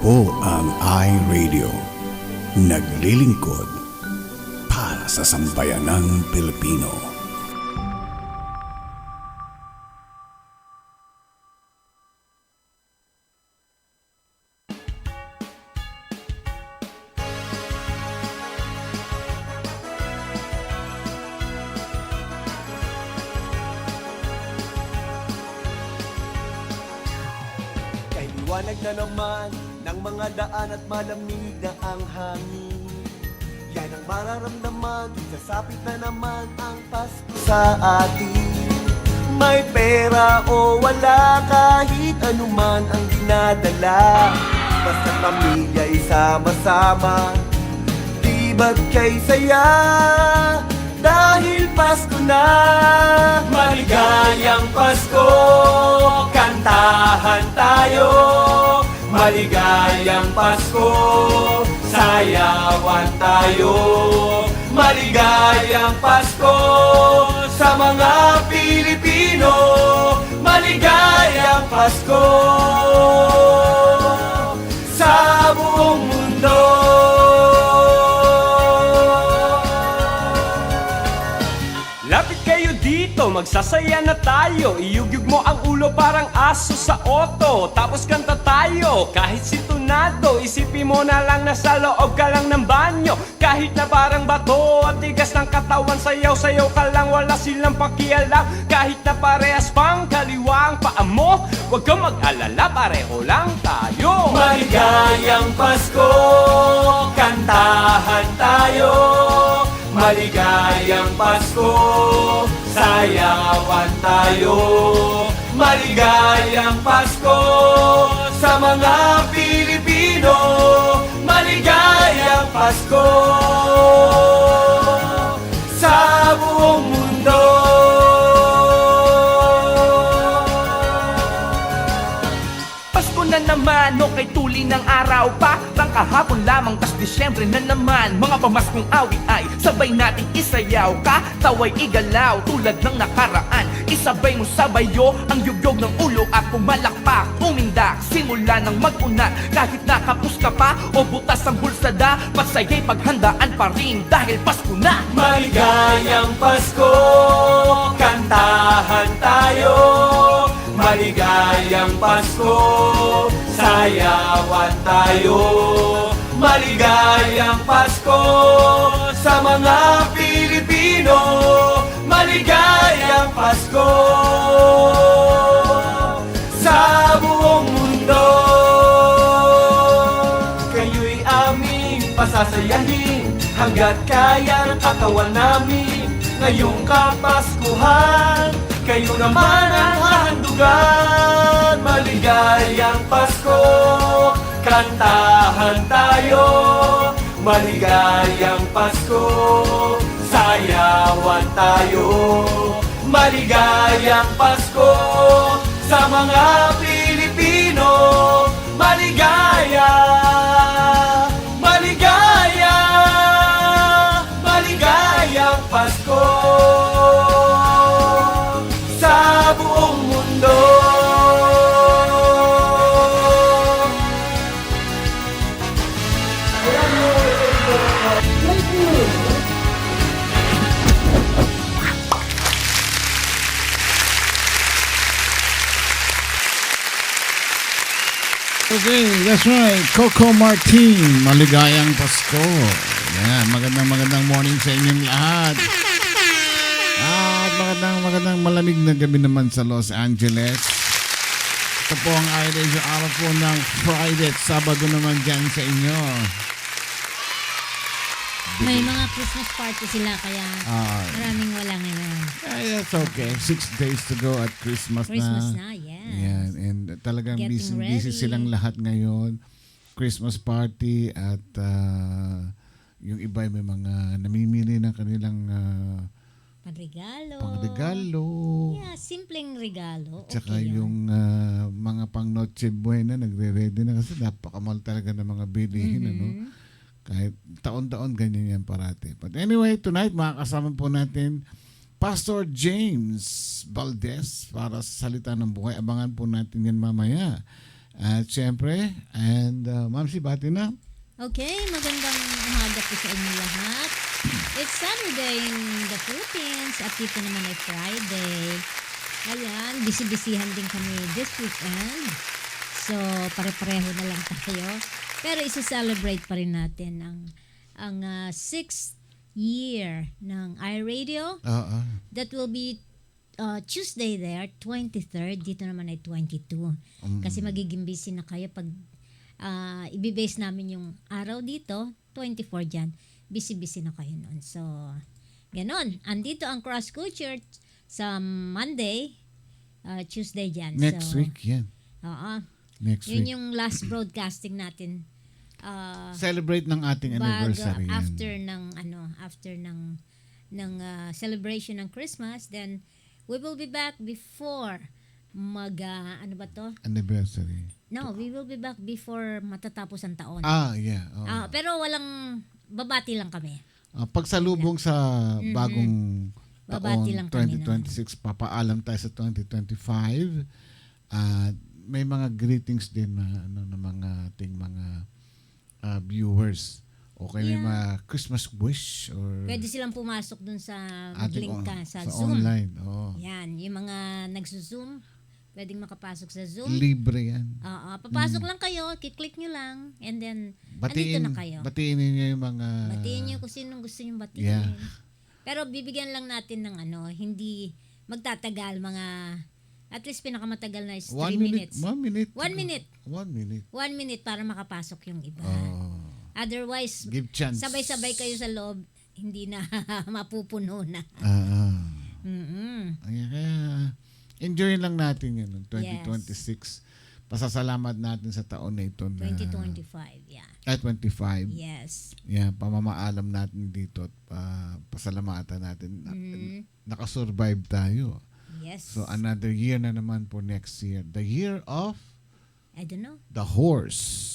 po ang iRadio. Naglilingkod para sa sambayanang Pilipino. Liwanag na naman ng mga daan at malamig na ang hangin. Yan ang mararamdaman, sasapit na naman ang Pasko sa atin. May pera o wala, kahit anuman ang dinadala, basta pamilya isama-sama, di ba't kay saya? Dahil Pasko na, maligayang Pasko, kantahan tayo. Maligayang Pasko, sayawan tayo. Maligayang Pasko sa mga Pilipino. Maligayang Pasko sa buong mundo. Lapit kayo dito, magsasaya na tayo. Iyugyug mo ang ulo parang aso sa oto, tapos kanta tayo kahit sintonado. Isipin mo na lang na sa loob ka lang ng banyo, kahit na parang bato at tigas ng katawan. Sayaw-sayaw ka lang, wala silang pakialam. Kahit na parehas pang kaliwa ang paa mo, huwag kang mag-alala, pareho lang tayo. Maligayang Pasko, kantahan tayo. Maligayang Pasko, sayawan tayo. Maligayang Pasko sa mga Pilipino. Maligayang Pasko sa buong mundo. Pasko na naman, okay tuli ng araw pa. Tang kahapon lamang, tas Disyembre na naman. Mga pamaskong awit ay sabay nating isayaw. Kataway igalaw tulad ng nakaraan. Isabay mo sabayo ang yugyog ng ulo at pumalakpak. Umindak, simula ng mag-una. Kahit nakapus ka pa o butas ang bulsada, pagsaya'y paghandaan pa rin dahil Pasko na. Maligayang Pasko, kantahan tayo. Maligayang Pasko, sayawan tayo. Maligayang Pasko sa mga Pilipino. Maligayang Pasko sa buong mundo. Kayo'y aming pasasayahin hanggat kaya ng katawan namin. Ngayong Kapaskuhan, kayo naman ang hahandugan. Maligayang Pasko, kantahan tayo. Maligayang Pasko, sayawan tayo. Maligayang Pasko sa mga Pilipino. Maligaya, maligaya, maligayang Pasko sa buong mundo. Okay, that's right. Coco Martin, maligayang Pasko. Yan, magandang morning sa inyong lahat. At magandang malamig na gabi naman sa Los Angeles. Ito po ang iRadio, araw po ng Friday at Sabado naman dyan sa inyo. May mga Christmas party sila kaya maraming wala ngayon. That's okay. 6 days to go at Christmas na, yes. Yan, and talagang busy silang lahat ngayon. Christmas party at yung iba may mga namimili ng kanilang pangregalo. Yeah, simpleng regalo. Tsaka okay yung mga pang Noche Buena nagre-ready na kasi napakamahal talaga ng mga bilihin. Ano? Kahit taon-taon ganyan yan parati. But anyway, tonight makakasama po natin Pastor James Valdez para sa Salita ng Buhay. Abangan po natin yan mamaya. At syempre, Ma'am, si bati na. Okay, magandang umaga po sa inyo lahat. It's Saturday in the Philippines at dito naman ay Friday. Ayan, busy-busyhan din kami this weekend. So, pare-pareho na lang tayo. Pero isa-celebrate pa rin natin ang 6th year ng iRadio. Oo. That will be Tuesday there, 23rd. Dito naman ay 22. Kasi magiging busy na kayo pag ibibase namin yung araw dito, 24 dyan. Busy-busy na kayo noon. So, ganon. Andito ang Cross Culture sa Monday, Tuesday dyan. Next week, yan. Oo. Next Yun week. yung last broadcasting natin. Celebrate ng ating anniversary. After ng celebration ng Christmas, then we will be back before ano ba to? Anniversary. No, we will be back before matatapos ang taon. Yeah. Pero walang babati lang kami. Pagsalubong sa bagong Babati taon, lang kami 2026, papaalam tayo sa 2025. At may mga greetings din na mga ating mga viewers. Okay, may mga Christmas wish or Pwede silang pumasok dun sa ating link ka sa sa Zoom. online. Oo. Yan, yung mga nagzo-Zoom, pwedeng makapasok sa Zoom. Libre yan. Papasok lang kayo, kiklik nyo lang, and then andito na kayo. Batiin niyo yung mga Batiin nyo kung sinong gusto nyo batiin. Yeah. Pero bibigyan lang natin ng hindi magtatagal, at least pinakamatagal na is 3 minutes. 1 minute. 1 minute. 1 minute. 1 minute para makapasok yung iba. Otherwise, Give chance. sabay-sabay kayo sa loob, hindi na mapupuno na. Kaya enjoy lang natin yun, 2026. Pasasalamat natin sa taon na ito na 2025, yeah. 25. Yes. Yeah, pamamaalam natin dito at pasalamatan natin. Nakasurvive tayo. Yes. So another year na naman for next year. The year of I don't know. the horse.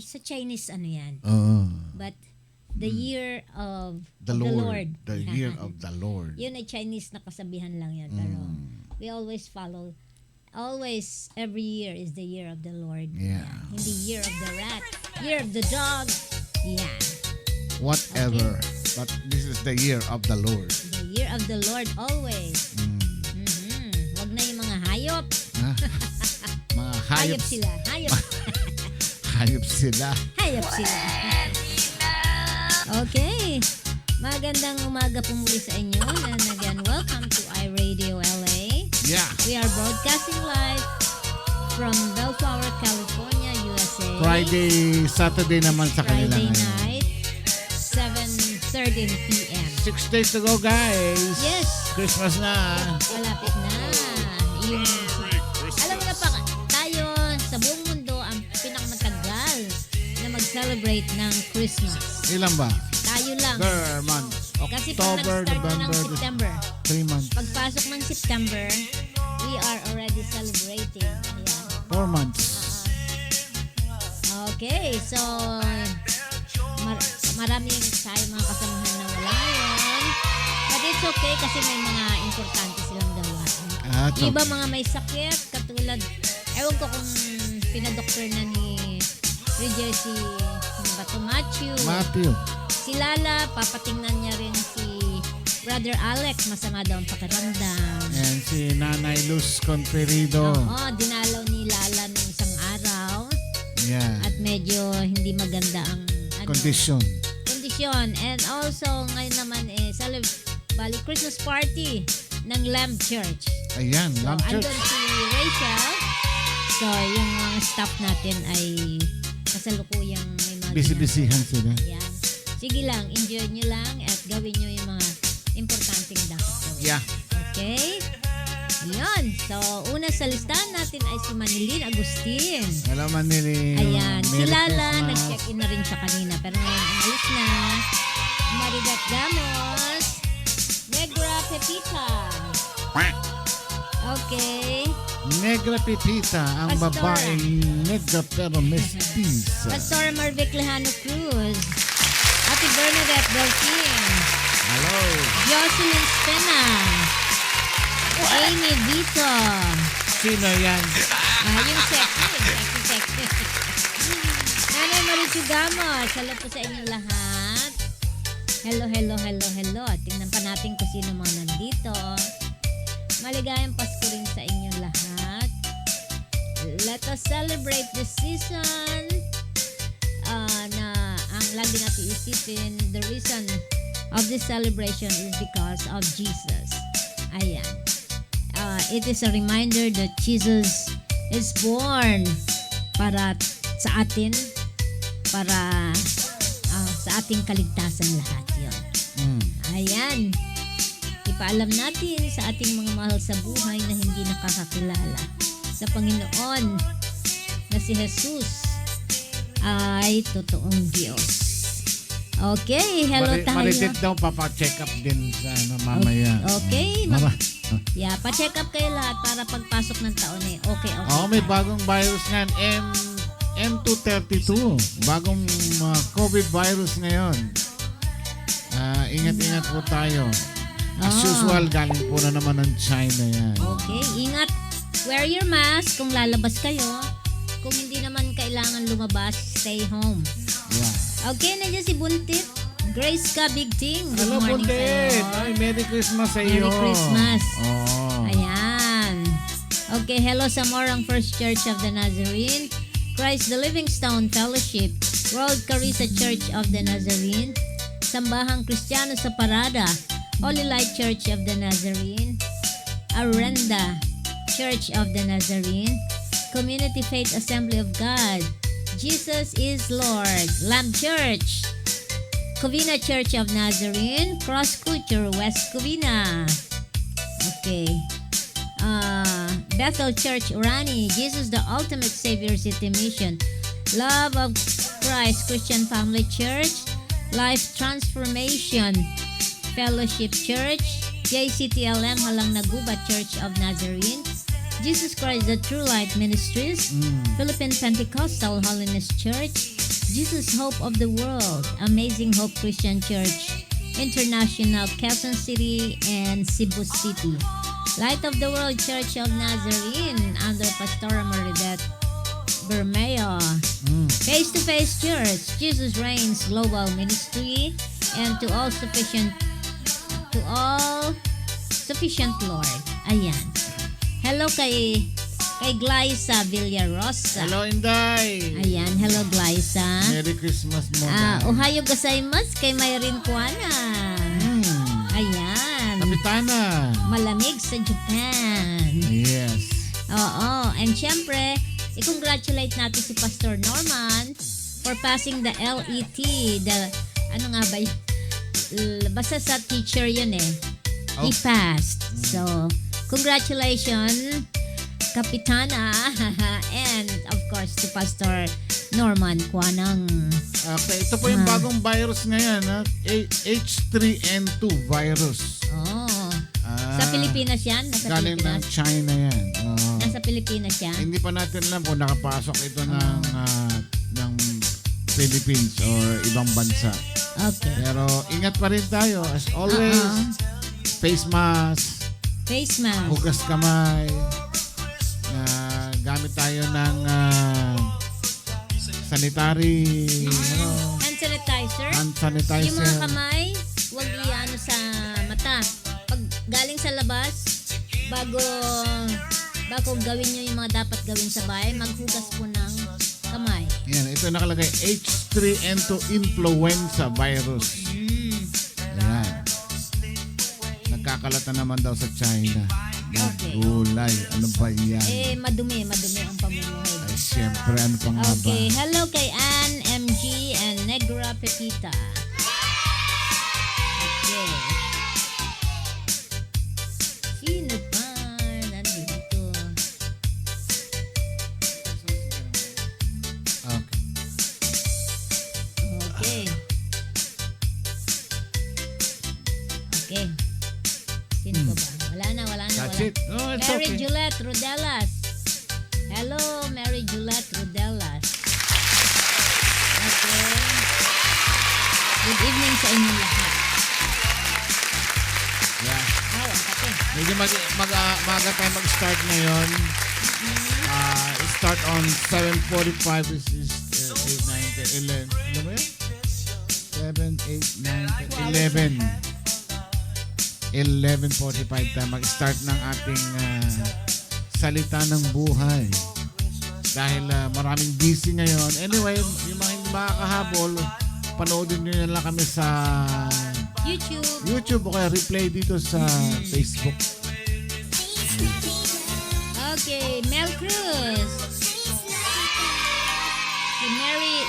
Sa Chinese yan. But the year of The the Lord. Lord. The year of the Lord. Yun ay Chinese na kasabihan lang yan. Pero we always follow. Always, every year is the year of the Lord. Yeah. Hindi year of the rat. Year of the dog. Yeah. Whatever. But this is the year of the Lord. The year of the Lord always. Wag na yung mga hayop. Ha? Mga Hayop sila. Hayop. Hayop sila. Hayop sila. Okay. Magandang umaga po muli sa inyo. And again, welcome to iRadio LA. Yeah. We are broadcasting live from Bellflower, California, USA. Saturday naman sa kanila Friday ngayon. night, 7:13 p.m. 6 days to go, guys. Yes. Christmas na. Malapit na. Alam mo na pa, tayo sa buong mundo ang pinakamatagal na mag-celebrate ng Christmas. Ilan ba? Tayo lang. Month. Kasi pag October, nag-start na ng November, September, 3 months. pagpasok ng September, we are already celebrating. Ayan. 4 months. Okay, so maraming tayo mga kasamahan na wala ngayon. But it's okay kasi may mga importante silang gawain. Iba Okay. mga may sakit, katulad, ewan ko kung pinadoktor na ni Roger si Matthew. Si Lala, papatingnan niya rin si Brother Alex, masama daw ang pakiramdam. And si Nanay Luz Conferido. Oo, dinalaw ni Lala nung isang araw Yeah. at medyo hindi maganda ang Condition. kondisyon. And also, ngayon naman bali Christmas party ng Lamb Church. Ayan, So, Lamb Church. andun si Rachel. So, yung mga staff natin ay kasalukuyang may mga Busy-busyhan sila. Yan. Sige lang, enjoy nyo lang at gawin nyo yung mga importanteng dapat gawin. Yeah. Okay? Yan. So, una sa listahan natin ay si Manilin Agustin. Hello, Manili. Ayan. Si Merry Lala, Christmas. nag-check-in na rin siya kanina. Pero ngayon, umalis na. Marigat Damos. Negra Pepita. Okay. Negra Pepita, ang Pastora. babaeng negra pero mestiza. Pastor Marvic Lejano Cruz. Ate Bernadette Delfin. Hello. Jocelyn Spena. Amy Vito. Sino yan? Yung sexy. Nanay Marichugamos, hello po sa inyong lahat. Hello. Tingnan pa natin kung sino mga nandito. Maligayang Pasko rin sa inyong lahat. Let us celebrate this season na ang lagi natin isipin, the reason of this celebration is because of Jesus. Ayan. It is a reminder that Jesus is born para sa atin, para sa ating kaligtasan lahat yon. Ayan. Ipaalam natin sa ating mga mahal sa buhay na hindi nakakakilala sa Panginoon na si Jesus ay totoong Diyos. Okay, hello tayo. Maritit daw, papacheck up din sa mamaya. Okay. Yeah, pa-check up kayo lahat para pagpasok ng taon okay. May bagong virus nga, M232. Bagong COVID virus ngayon. Ingat-ingat po tayo. As usual, galing po na naman ng China yan. Okay, ingat. Wear your mask kung lalabas kayo. Kung hindi naman kailangan lumabas, stay home. Yeah. Okay, nandiyan si Buntit. Grace ka, big thing. Good Hello, morning Buntit. sa'yo. Ay, Merry Christmas sa iyo. Merry Christmas. Oh. Ayan. Okay, hello sa Morang First Church of the Nazarene, Christ the Living Stone Fellowship, World Carissa Church of the Nazarene, Sambahang Kristiyano sa Parada, Holy Light Church of the Nazarene, Arenda Church of the Nazarene, Community Faith Assembly of God, Jesus is Lord, Lamb Church, Covina Church of Nazarene, Cross Culture, West Covina. Okay. Bethel Church, Urani, Jesus the Ultimate Savior City Mission, Love of Christ Christian Family Church, Life Transformation Fellowship Church, JCTLM Halang Naguba Church of Nazarene, Jesus Christ the True Light Ministries, Philippine Pentecostal Holiness Church, Jesus Hope of the World, Amazing Hope Christian Church, International Quezon City and Cebu City, Light of the World Church of Nazarene under Pastora Maribeth Bermeo, Face to Face Church, Jesus Reigns Global Ministry, and to all sufficient Lord. Ayan. Hello kay Glyza Villarosa. Hello, Inday. Ayan, hello Glyza. Merry Christmas mo. Ohayo gozaimasu kay Mayrin Kuana. Ayan. Kapitana. Malamig sa Japan. Yes. Oo. And syempre, i-congratulate natin si Pastor Norman for passing the LET. Ano nga ba yun? Basta sa teacher yun eh. He passed. So, congratulations, Kapitana. And of course, to Pastor Norman Kuanang. Okay, ito po yung bagong virus ngayon. H3N2 virus. Oh. Sa Pilipinas yan? Nasa Galing ng Pilipinas? China yan. Nasa Pilipinas yan? Hindi pa natin alam kung nakapasok ito ng Philippines or ibang bansa. Okay. Pero ingat pa rin tayo. As always, face mask, Face mask. hugas kamay, gamit tayo ng sanitary Hand sanitizer. hand sanitizer. Yung mga kamay, huwag iano sa mata. Pag galing sa labas, bago gawin nyo yung mga dapat gawin sa bahay, maghugas po ng kamay. Yan, ito nakalagay H3N2 influenza virus. Ayan. Nagkakalata naman daw sa China. Okay. Gulay. Ano ba yan? Madumi ang pamumuhay. Ay, siyempre, ano pa nga ba? Okay, hello kay Ann, MG, and Negra Pepita. Okay. Sino pa nandito? Okay. Okay. Okay. Sino pa ba? Wala na. That's it. Oh, it's Mary okay. Juliet Rodelas. Hello, Mary Juliet Rodelas. Okay. Good evening sa inyong lahat. Yeah. Ang kape. Medyo maaga tayo mag-start ngayon. start on 7:45. This is 8, 9, 10, 11. Ano ba yun? 7, 8, 9, 10, 11. 11:45 tayo mag-start ng ating salita ng buhay. Dahil maraming busy ngayon. Anyway, yung mga hindi makakahabol, panoodin nyo na lang kami sa YouTube o kaya replay dito sa Facebook. Okay, Mel Cruz. Si Mary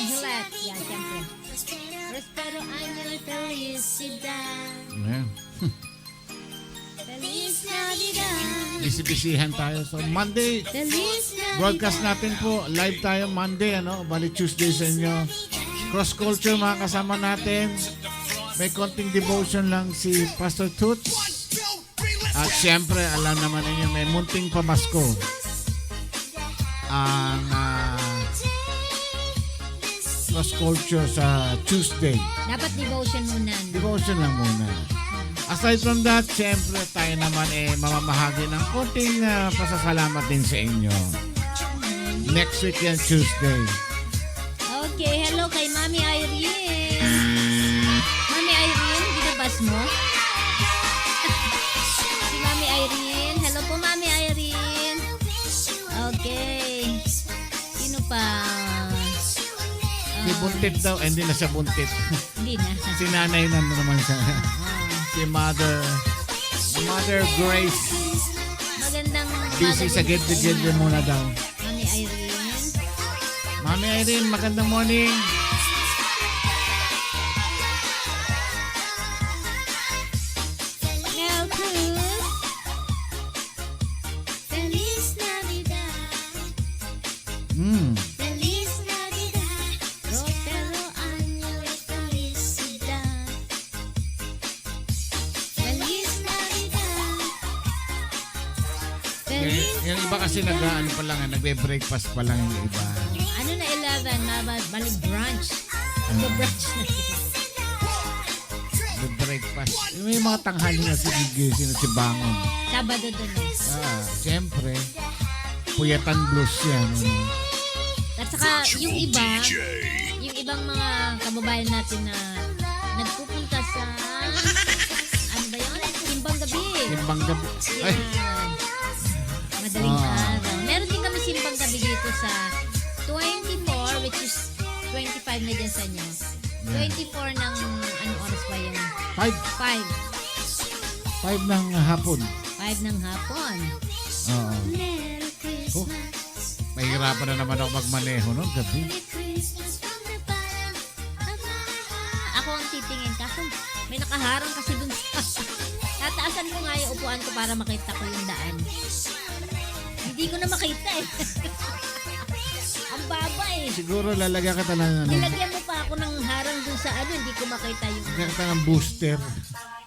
Gillette. Yan, siyempre. Prospero año y felicidad. Yeah. Feliz Navidad. Bisi-bisihan tayo. So Monday, Feliz Navidad. broadcast natin po. Live tayo Monday, bali Tuesday sa inyo. Cross Culture mga kasama natin. May konting devotion lang si Pastor Toots. At siyempre, alam naman ninyo, may munting pamasko. Ang Cross Culture sa Tuesday. Dapat devotion muna. Devotion lang muna. Aside from that, siyempre tayo naman mamamahagi ng konting pasasalamat din sa inyo. Next week yan, Tuesday. Okay, hello kay Mami Irene. Mami Irene, binabas mo? Si Mami Irene. Hello po, Mami Irene. Okay. Sino pa? Si Buntit daw, hindi na siya buntit. Hindi na. Si nanay na naman siya. Si Mother Grace. Magandang Busy sa get-together muna daw. Mami Irene. Mami Irene, magandang morning. Mel Cruz. Feliz Navidad. Feliz Navidad. Prospero año y felicidad. Feliz Navidad. Feliz Yung iba kasi pa lang, nagbe-breakfast pa lang yung iba. Ano na 11? Balik brunch. Mag-brunch na. Breakfast. May mga tanghali na si Gigising at si Bangon. Sabado doon eh. Siyempre, Puyatan Blues yan. At saka yung ibang mga kababayan natin na nagpupunta sa ano ba yun? Simbang gabi. Simbang gabi. Ay, Yan. Madaling araw. Meron din kami simbang gabi dito sa 24, which is 25 na dyan sa inyo. 24 ng anong oras ba yun? 5 ng hapon. 5 ng hapon. Oo. Merry Oh, Christmas. mahirapan na naman ako magmaneho no gabi. Merry Christmas from the bottom of my heart. Ako ang titingin kaso may nakaharang kasi dun sa tataasan ko nga yung upuan ko para makita ko yung daan. Hindi ko na makita eh. Ang baba eh. Siguro lalagyan ka ng Nilagyan mo pa ako ng harang dun sa hindi ko makita yung ng booster.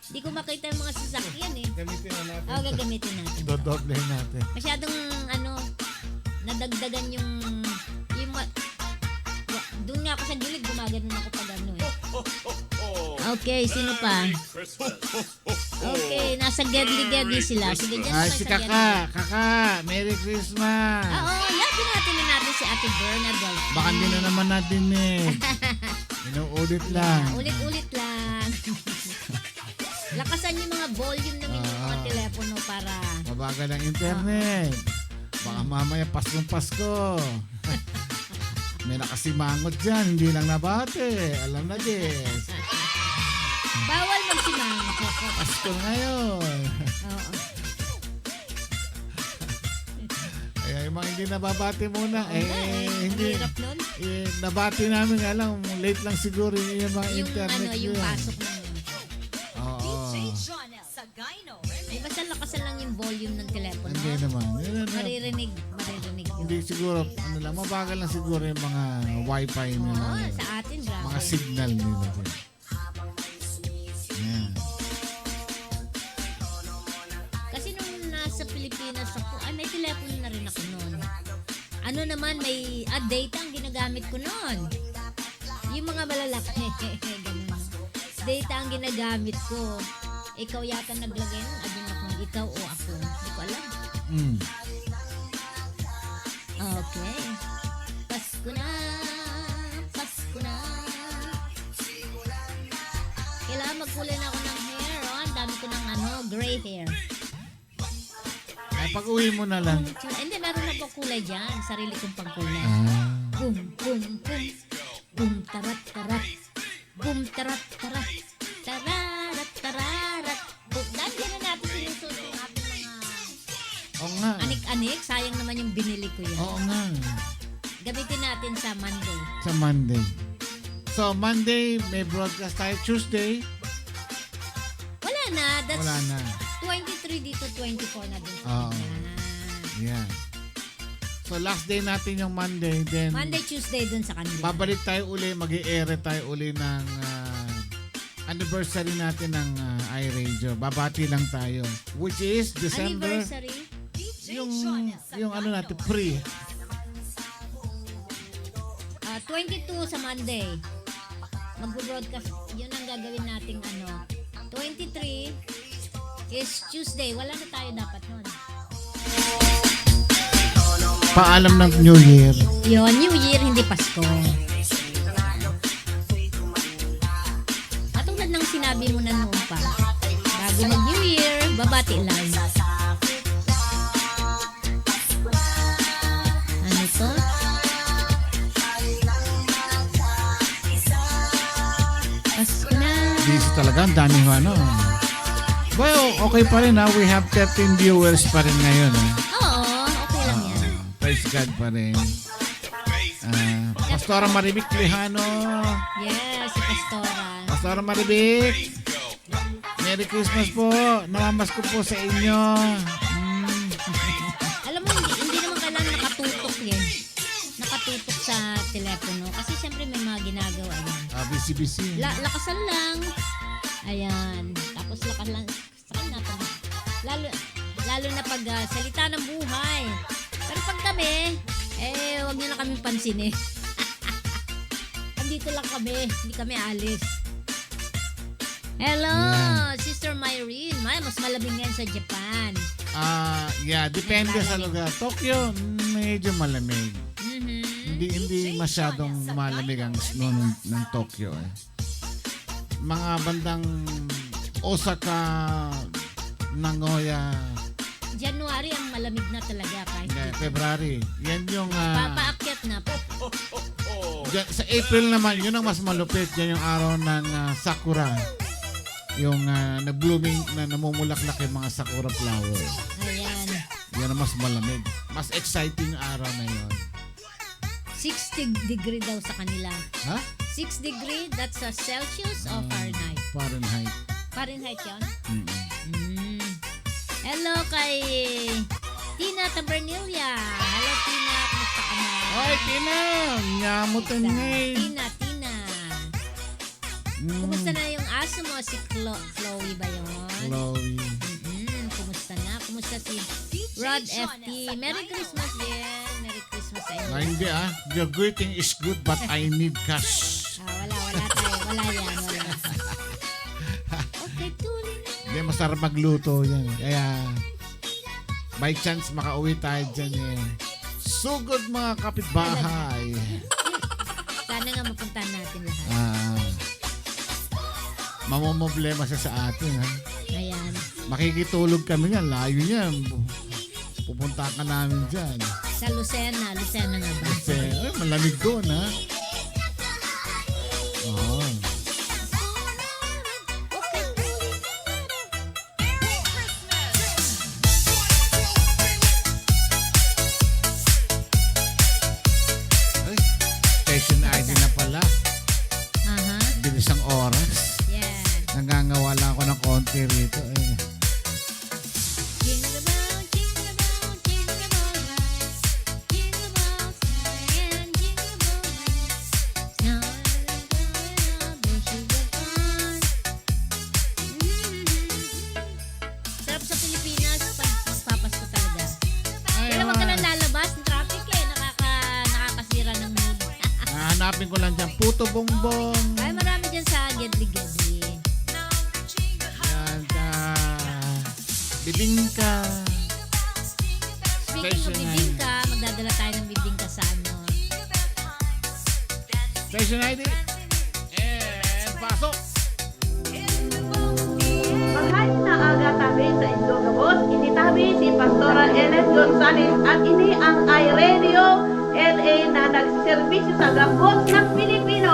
hindi ko makita yung mga sasakyan eh. Gamitin na natin. Oo, gagamitin natin. Dodoblehin natin. Masyadong nadagdagan yung doon nga ako sa gilid, gumagano ako pag eh. Okay, sino pa? Okay, nasa gedli sila. Sige, dyan Ay, naman si sa Kaka, Merry Christmas. Oo, lagi natin si Ate Bernadette. Baka hindi na naman natin inuulit lang. Ulit-ulit lang. Lakasan yung mga volume ng inyong mga telepono para Mabagal ang internet. Baka mamaya Paskong Pasko. May nakasimangot dyan, hindi lang nabate. Alam na, Jess. bawal magsimango. Pasko ngayon. Oo. Kaya yung mga hindi nababati muna, Ang hindi. hirap nun. Nabati namin, alam, late lang siguro yung mga Yung internet yung yun. pasok na yun. Oo. Ay, basta lakasan lang yung volume ng telepono. Hindi naman. Maririnig yun. Hindi siguro, mabagal lang siguro yung mga wifi nila. Oo, sa atin, grabe. Mga signal nila dyan. Yan. Kasi nung nasa Pilipinas ako, may telepono na rin ako noon. Ano naman, may data ang ginagamit ko noon. Yung mga malalaki. Ganun. Data ang ginagamit ko. Ikaw yata naglagay nun. Adun ako, ikaw o ako. Hindi ko alam. nagkukulay na ako ng hair. Oh. Ang dami ko ng gray hair. Ay, pag-uwi mo na lang. Hindi, meron na po kulay dyan. Sarili kong pangkulay. Ah. Boom, boom, boom. Boom, tarat, tarat. Boom, tarat, tarat. Tararat, tararat. Boom. Dahil yan na natin sinusunod yung ating mga Oo nga. anik-anik. Sayang naman yung binili ko yan. Oo nga. Gamitin natin sa Monday. Sa Monday. So, Monday, may broadcast tayo. Tuesday, Wala na. That's wala na. 23 dito, 24 na din. Oo. Yan. So, last day natin yung Monday. Then, Monday, Tuesday dun sa kanila. babalik tayo uli. Mag-i-air tayo uli ng anniversary natin ng iRadio. Babati lang tayo. Which is December. Anniversary. Yung ano natin, pre. 22 sa Monday. Mag-broadcast. Yun ang gagawin nating 23 is Tuesday. Wala na tayo dapat nun. Paalam ng New Year. Yun, New Year, hindi Pasko. Katulad ng sinabi mo na noon pa. Bago mag-New Year, babati lang. Ano to? Pasko na. Busy talaga. Ang dami Well, okay pa rin ha. We have 13 viewers pa rin ngayon. Oo, okay lang yan. Praise God pa rin. Pastora Maribik Lejano. Yes, si Pastora. Pastora Maribik. Merry Christmas po. Namamas ko po sa inyo. Alam mo, hindi naman kailangan nakatutok yan. Nakatutok sa telepono. Kasi siyempre may mga ginagawa yan. Busy. Lakasan lang. Ayan. Tapos lakas lang. Saan na to? Lalo na pag salita ng buhay. Pero pag kami, wag niyo na kami pansin eh. Andito lang kami. Hindi kami alis. Hello, Sister Myrene. Mas malamig ngayon sa Japan. Yeah, depende sa lugar. Tokyo, medyo malamig. Mhm. Hindi masyadong malamig ang snow ng Tokyo. Mga bandang Osaka, Nagoya, January ang malamig na talaga kahit February. Yan yung papaakyat na po. sa April naman, yun ang mas malupit. Yan yung araw ng Sakura. Yung nag-blooming na namumulaklak yung mga Sakura flowers. Ayan. Yan ang mas malamig. Mas exciting yung araw na yun. 60 degree daw sa kanila. Ha? 6 degree, that's a Celsius or Fahrenheit? Fahrenheit. Fahrenheit yun? Mm-mm. Hello kay Tina Tabernilia. Hello Tina, kumusta ka na? Oy, Tina! Nyamutan ngayon. Tina. Kumusta na yung aso mo? Si Chloe ba yun? Chloe. Kumusta na? Kumusta si Rod FT? Merry Christmas din. Merry Christmas sa inyo. Hindi Your greeting is good but I need cash. Wala tayo. Wala yan. Okay, tuloy na. Hindi, masarap magluto yan. Kaya, by chance, makauwi tayo dyan Sugod mga kapitbahay. Sana nga mapuntahan natin lahat. Mamomblema siya sa atin. Ayan. Makikitulog kami nga. Layo niyan. Pupunta ka namin dyan. Sa Lucena. Lucena nga ba? Kasi, malamig doon Oo. Okay. Station ID na pala. Bilis ang oras. Yeah. Nangangawa lang ako ng konti rito. Jingle bell, jingle bell, jingle bell ride. Jingle bells swing and jingle bell ring. Now bushes of fun. Sarap sa Pilipinas pag magpapasko talaga. Pero wag ka nang lalabas ng traffic nakakasira ng mood. Hanapin ko lang dyan. Puto bongbong. Ay, marami dyan sa Gedli-Gedli. Yan. Bibingka. Speaking of Station bibingka, magdadala tayo ng bibingka sa Station ID. Pasok. namin sa Indogabos. Initabi si Pastora Ellen Gonzalez at ini ang iRadio LA na nagsiservisyo sa gabos ng Pilipino.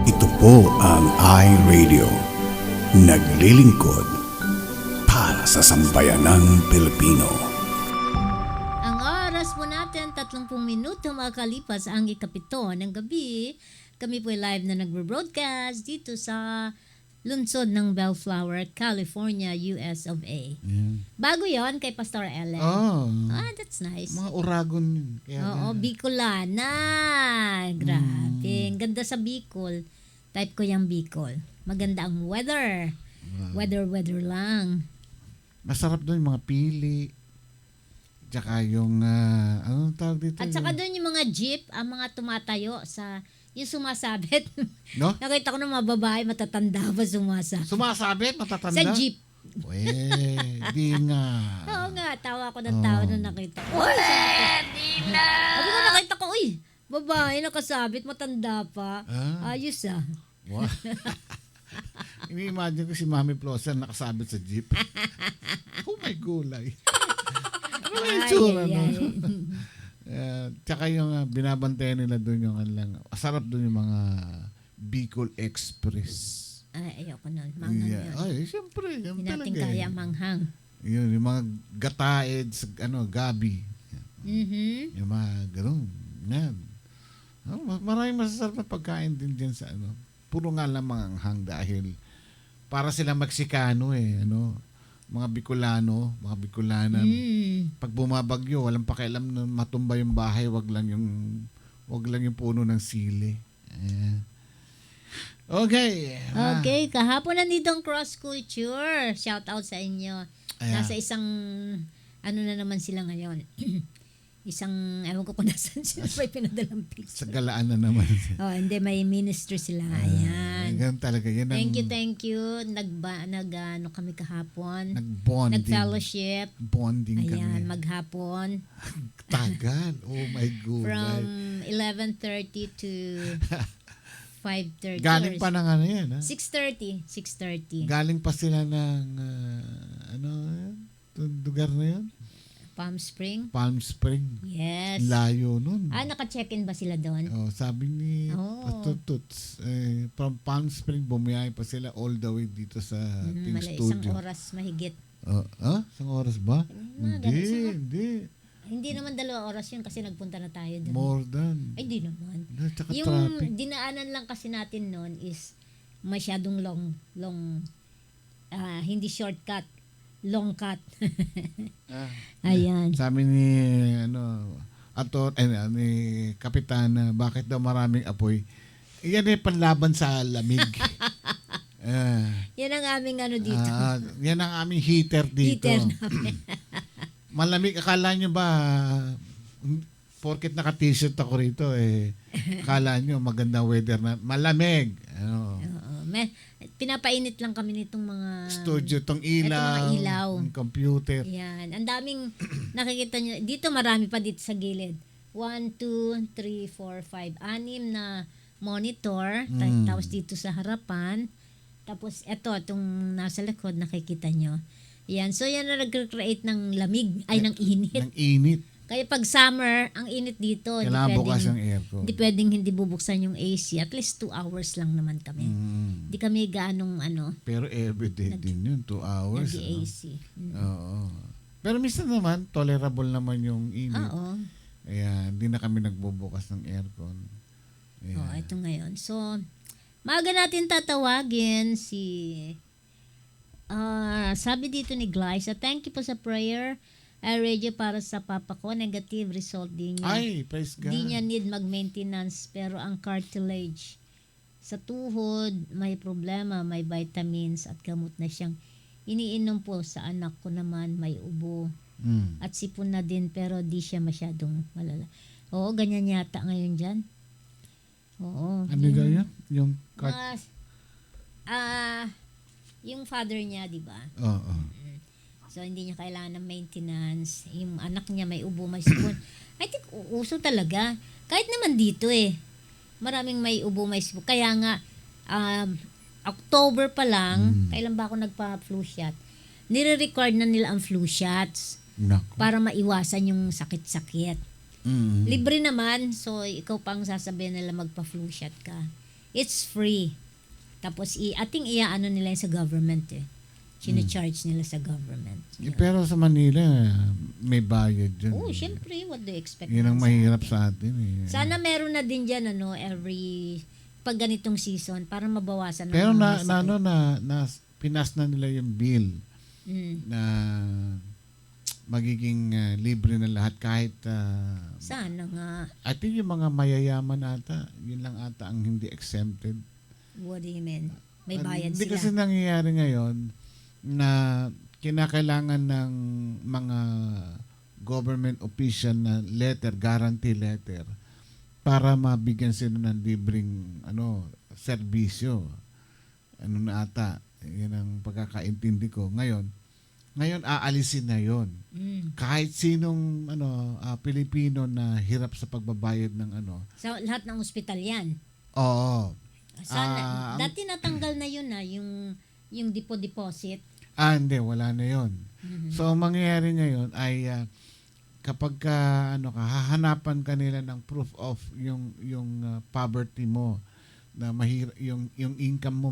Ito po ang iRadio. Naglilingkod para sa sambayanang Pilipino. Ang oras po natin, 30 minuto makakalipas ang ikapito ng gabi. Kami po ay live na nagbo-broadcast dito sa lungsod ng Bellflower, California, US of A. Bago yon kay Pastor Ellen. Oh, That's nice. mga Uragon yun. Kaya Oo, Bicolana. Grabe. Ang ganda sa Bicol. Type ko yung Bicol. Maganda ang weather. Weather lang. masarap doon yung mga pili. Tsaka yung, anong tawag dito? At saka doon yung mga jeep, ang mga tumatayo sa, yung sumasabit. No? Nakita ko ng mga babae, matatanda pa Sumasabit, matatanda? Sa jeep. Di nga. Oo nga, tawa ko ng tawa nung nakita ko. Uy, sabi ko nakita ko, uy, babae nakasabit, matanda pa. Ayos ah. Wow. Ini-imagine ko si Mami Flossa nakasabit sa jeep. Oh my gulay. Ano yung itsura nun? Tsaka yung binabantayan nila doon yung lang. Sarap doon yung mga Bicol Express. Ay, ayoko nun. Manghang yun. Ay, siyempre. Yan Hindi natin talaga. kaya manghang. Yun, yung mga gataed, gabi. Yung mga ganun. Yan. Maraming masasarap na pagkain din dyan sa puro nga lang mga anghang dahil para sila Meksikano mga Bicolano, mga Bicolana. Pag bumabagyo, walang pakialam na matumba yung bahay, wag lang yung puno ng sili. Okay. Okay, kahapon nandito ang cross culture. Shout out sa inyo. Nasa isang na naman sila ngayon. Isang, ewan ko kung nasan sila, may pinadalang picture. Sa galaan na naman. Hindi, may ministry sila. Ayan. Ganun talaga. Yan Thank you. Ano kami kahapon. Nag-bonding. Nag-fellowship. Bonding kami. Ayan, maghapon. Tagal. Oh my God. From 11:30 to 5:30. Galing pa ng yan, ha? 6:30. Galing pa sila ng, lugar na yun? Palm Spring. Palm Spring. Yes. Layo nun. Naka-check-in ba sila doon? Sabi ni Pastor Toots, from Palm Spring, bumiyay pa sila all the way dito sa ating studio. Isang oras mahigit. Isang oras ba? Hindi. Hindi naman 2 oras yun kasi nagpunta na tayo doon. More than. Ay, di naman. Tsaka Yung traffic. dinaanan lang kasi natin noon is masyadong long, hindi shortcut, long cut. Ayan. Sabi ni, ni Kapitana, bakit daw maraming apoy? Yan panlaban sa lamig. Yan ang aming dito. Yan ang aming heater dito. Heater namin. Malamig, akala nyo ba, porket naka-t-shirt ako rito, akala nyo magandang weather na, malamig. Pinapainit lang kami nitong mga Studio, tong ilaw, mga ilaw. yung computer. Yan. Ang daming nakikita nyo. Dito marami pa dito sa gilid. 1, 2, 3, 4, 5. 6 na monitor. Tapos dito sa harapan. Tapos itong nasa likod nakikita nyo. Yan. So yan na nag-create ng lamig. Ay, ng init. Ng init. Kaya pag summer, ang init dito. Kailangan bukas ang aircon. Hindi pwedeng hindi bubuksan yung AC. At least 2 hours lang naman kami. Hindi kami ganong Pero everyday din yun, 2 hours. nag-AC. Oo. Pero minsan naman, tolerable naman yung init. Oo. Kaya hindi na kami nagbubukas ng aircon. Ito ngayon. So, maaga natin tatawagin sabi dito ni Glyza, thank you po sa prayer. I read you para sa papa ko. Negative result din niya. Ay, praise God. Di niya need mag-maintenance pero ang cartilage sa tuhod may problema, may vitamins at gamot na siyang iniinom po. Sa anak ko naman may ubo at sipon na din pero di siya masyadong malala. Oo, ganyan yata ngayon dyan. Oo. Ano ganyan? Yung yung father niya, di ba? Oo. So, hindi niya kailangan ng maintenance. Yung anak niya may ubo, may sipon. I think, uso talaga. Kahit naman dito maraming may ubo, may sipon. Kaya nga, October pa lang, kailan ba ako nagpa-flu shot? Nire-record na nila ang flu shots Nako. para maiwasan yung sakit-sakit. Mm. Libre naman, so ikaw pang sasabihin nila magpa-flu shot ka. It's free. Tapos ating iaano nila yun sa government eh. Sine-charge nila sa government. Pero sa Manila, may bayad dyan. Oh, syempre, what do you expect? Yun ang naman sa- mahirap sa atin eh. Sana meron na din dyan, every pag ganitong season para mabawasan Pero ang na, mga na, sakit. ano, na pinas na nila yung bill Mm. na magiging libre na lahat kahit Sana nga. I think yung mga mayayaman ata, yun lang ata ang hindi exempted. What do you mean? May bayad Hindi sila. kasi nangyayari ngayon na kinakailangan ng mga government official na letter, guarantee letter para mabigyan sila ng libreng serbisyo. Ano na ata, yun ang pagkakaintindi ko. Ngayon aalisin na yon. Mm. Kahit sinong Pilipino na hirap sa pagbabayad ng Sa lahat ng ospital yan. Oo. Sana, dati natanggal na yun yung deposit. Hindi, wala na yon. So, ang mangyayari ngayon ay kapag hahanapan ka nila ng proof of yung poverty mo, na yung income mo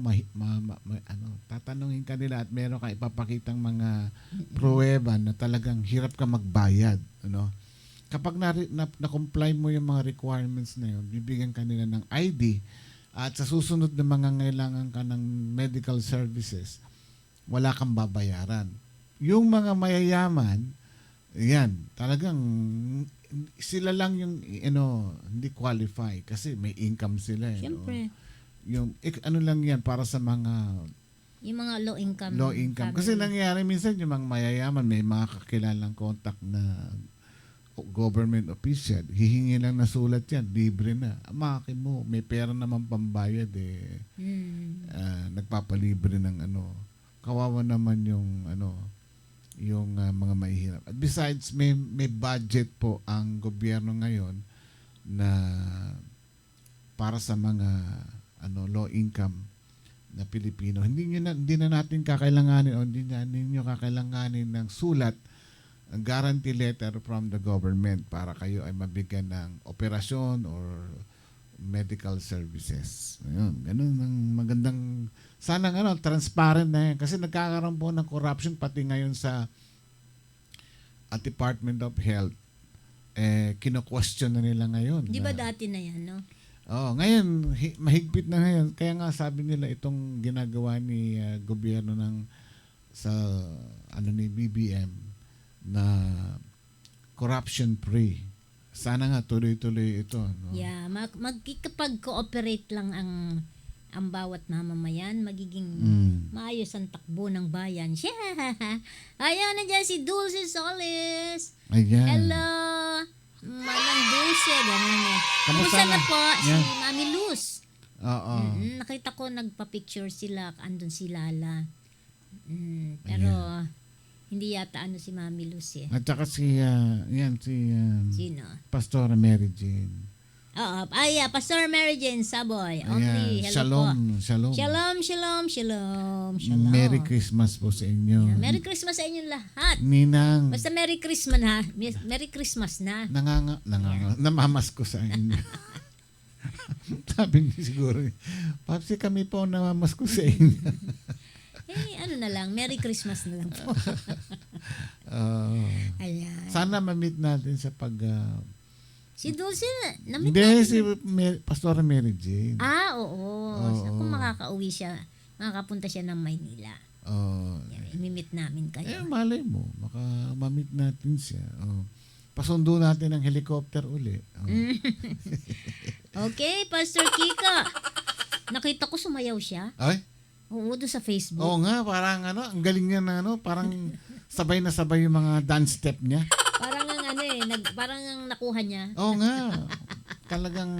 tatanungin ka nila at meron ka ipapakitang mga pruweba na talagang hirap ka magbayad, kapag na-comply mo yung mga requirements na yun, bibigyan ka nila ng ID at sa susunod na mga ngailangan ka ng medical services, wala kang babayaran. Yung mga mayayaman, yan, talagang sila lang yung hindi qualify kasi may income sila Siyempre. Yung lang yan para sa mga Yung mga low income. low income. Kasi nangyayari minsan yung mga mayayaman, may mga kakilalang contact na government official, hihingi lang na sulat yan, libre na. Amakin mo, may pera naman pambayad nagpapalibre ng kawawa naman yung mga mahihirap. At besides, may budget po ang gobyerno ngayon na para sa mga low income na Pilipino. Hindi na natin kakailanganin o hindi na ninyo kakailanganin ng sulat, ang guarantee letter from the government para kayo ay mabigyan ng operasyon or medical services. Ayun, ganun ang magandang sana transparent na yan. Kasi nagkakaroon po ng corruption pati ngayon sa Department of Health. Kino-question na nila ngayon. Di ba dati na yan, no? Ngayon, mahigpit na ngayon. Kaya nga sabi nila itong ginagawa ni gobyerno ni BBM na corruption-free. Sana nga tuloy-tuloy ito. No? Yeah, magkikipag-cooperate lang ang bawat mamamayan, magiging maayos ang takbo ng bayan. Ayan na dyan si Dulce Solis. Ayan. Hello, Manang Dulce. Ganun eh. Kamusta Kumusta na na? po si Yan. Mami Luz? Oo. Nakita ko nagpa-picture sila, andun si Lala. Pero hindi yata si Mami Luz eh. At saka si Sino? Pastora Mary Jane. Oo, Pastor Mary Jane Saboy. Ayan. Only, hello po. Shalom. Shalom. Merry Christmas po sa inyo. Yeah, Merry Christmas sa inyong lahat. Ninang. Basta Merry Christmas na. Merry Christmas na. Namamas ko sa inyo. Sabi niya siguro, Papsi, kami po namamas ko sa inyo. Ano na lang, Merry Christmas na lang po. Ayan. Sana ma-meet natin sa Si Dulce, namit Hindi, si Pastora Mary Jane. Oo. Kung makakauwi siya, makakapunta siya ng Maynila. Imimit namin kayo. Malay mo, ma-meet natin siya. Pasundo natin ng helicopter uli. Okay, Pastor Kika. Nakita ko sumayaw siya. Ay? Oo, doon sa Facebook. Oo nga, parang ang galing niya na parang sabay na sabay yung mga dance step niya. Parang parang ang nakuha niya. Oo nga. Talagang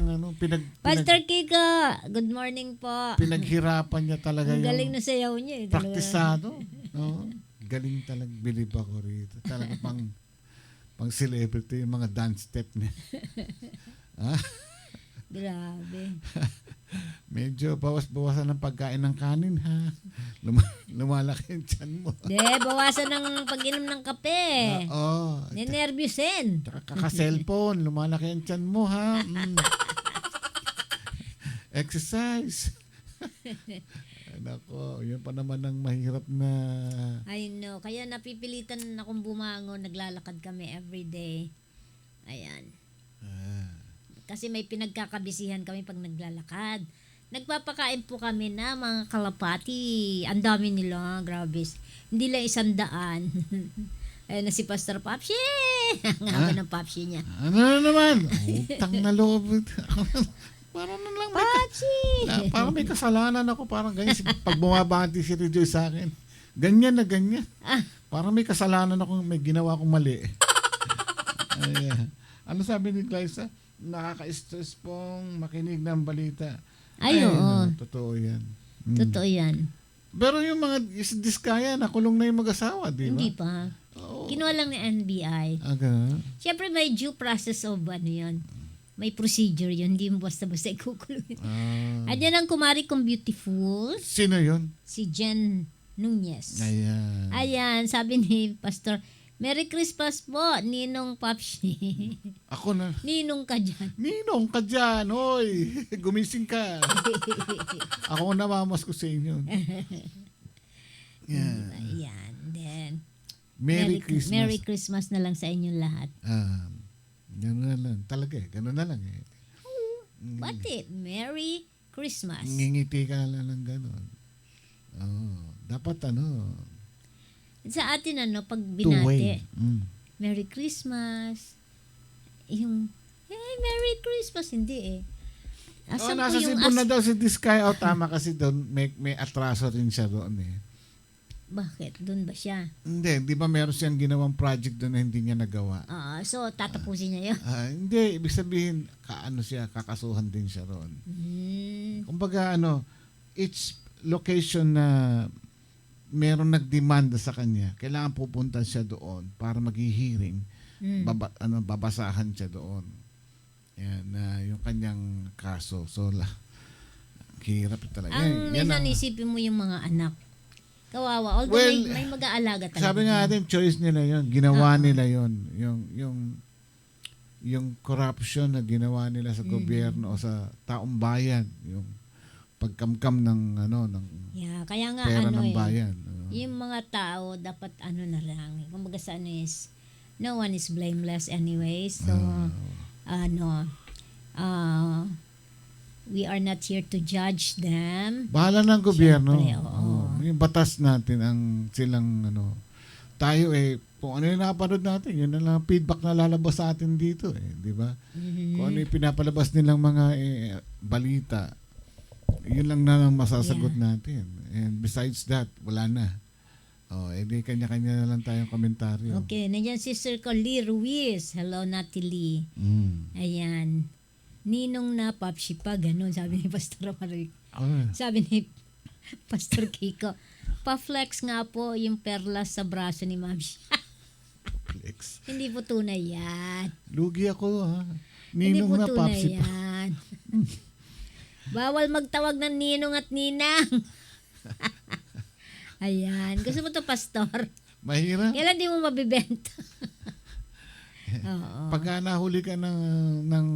Pastor Kika, good morning po. pinaghirapan niya talaga Ang yung galing na sayaw niya. praktisado. Oo. Galing talaga, believe ako rito. Talaga pang celebrity yung mga dance step niya. Grabe. Medyo bawas-bawasan ng pagkain ng kanin, ha? Lumalaki yung tiyan mo. De, bawasan ng pag-inom ng kape. Oo. Ninervyusin. Tsaka kaka-cellphone, lumalaki ang tiyan mo, ha? Exercise. Nako, yun pa naman ang mahirap na... I know. Kaya napipilitan akong bumangon. Naglalakad kami everyday. Ayan. Kasi may pinagkakabisihan kami pag naglalakad. Nagpapakain po kami na mga kalapati. Ang dami nila, grabe. Hindi lang 100. Ayun na si Pastor Popshi. Ang haba ng Popshi niya. Ano na naman? Utang na loob. Parang na lang may, Popshi! parang may kasalanan ako. Parang ganyan. Pag bumabati si Rejoice sa akin, ganyan na ganyan. Parang may kasalanan ako, may ginawa akong mali. Ayan. Ano sabi ni Glyza? Nakaka-stress pong makinig ng balita. Ay, oo. Totoo yan. Totoo yan. Pero yung mga diskaya, nakulong na yung mag-asawa, di ba? Hindi pa. Oo. Kinuha lang ni NBI. Aga. Siyempre may due process of ano yun. May procedure yun. Hindi mo basta-basta ikukulong. Ayan ang kumari kong beautiful. Sino yun? Si Jen Nunez. Ayan. Ayan, sabi ni Pastor, Merry Christmas po, Ninong Popshi. Ako na. Ninong ka dyan. Ninong ka dyan, hoy. Gumising ka. Ako ang namamas ko sa inyo. Yeah. Ayan, then. Merry Christmas. Merry Christmas na lang sa inyong lahat. Gano'n na lang. Talaga eh. Gano'n na lang eh. Bati, Merry Christmas. Ngingiti ka na lang gano'n. Dapat Sa atin pag two-way. binati, Merry Christmas. Yung, hey, Merry Christmas. Hindi eh. Asan Nasa po yung Cebu na daw si Diskaya. Tama kasi doon. May atraso rin siya doon eh. Bakit? Doon ba siya? Hindi. Di ba meron siyang ginawang project doon na hindi niya nagawa? So, tatapusin niya yun. Hindi. Ibig sabihin, kakasuhan din siya roon. Kumbaga, each location na meron nagdemanda sa kanya, kailangan pupunta siya doon para mag-hearing, babasahan siya doon. Yan, yung kanyang kaso. So, hirap talaga. Ang minsan isipin mo yung mga anak. Kawawa. Although may mag-aalaga talaga. Sabi nga natin, choice nila yon, ginawa nila yon, yung corruption na ginawa nila sa gobyerno o sa taong bayan, yung pagkamkam ng kaya nga pera ng bayan. Yung mga tao dapat na lang. Kumbaga sa is no one is blameless anyway. So we are not here to judge them. Bahala ng gobyerno. Siyempre, oo. Yung batas natin ang silang tayo kung ano yung napanood natin, yun na lang feedback na lalabas sa atin dito di ba? Kung ano yung pinapalabas nilang mga balita, yun lang na lang masasagot natin. And besides that, wala na. Edi kanya-kanya na lang tayong komentaryo. Okay, nandiyan si Circle Lee Ruiz. Hello, Natalie. Ayan. Ninong na Popshi pa, ganun, sabi ni Pastor Marik. Sabi ni Pastor Kiko, pa-flex nga po yung perlas sa braso ni Ma'am. Flex. Hindi po tunay yan. Lugi ako, ha? Hindi Ninong po na tunay Popsi pa. yan. Bawal magtawag ng ninong at ninang. Ayan. Gusto mo to, Pastor? Mahirap. Kailan di mo mabibenta? Oo. Pag nahuli ka ng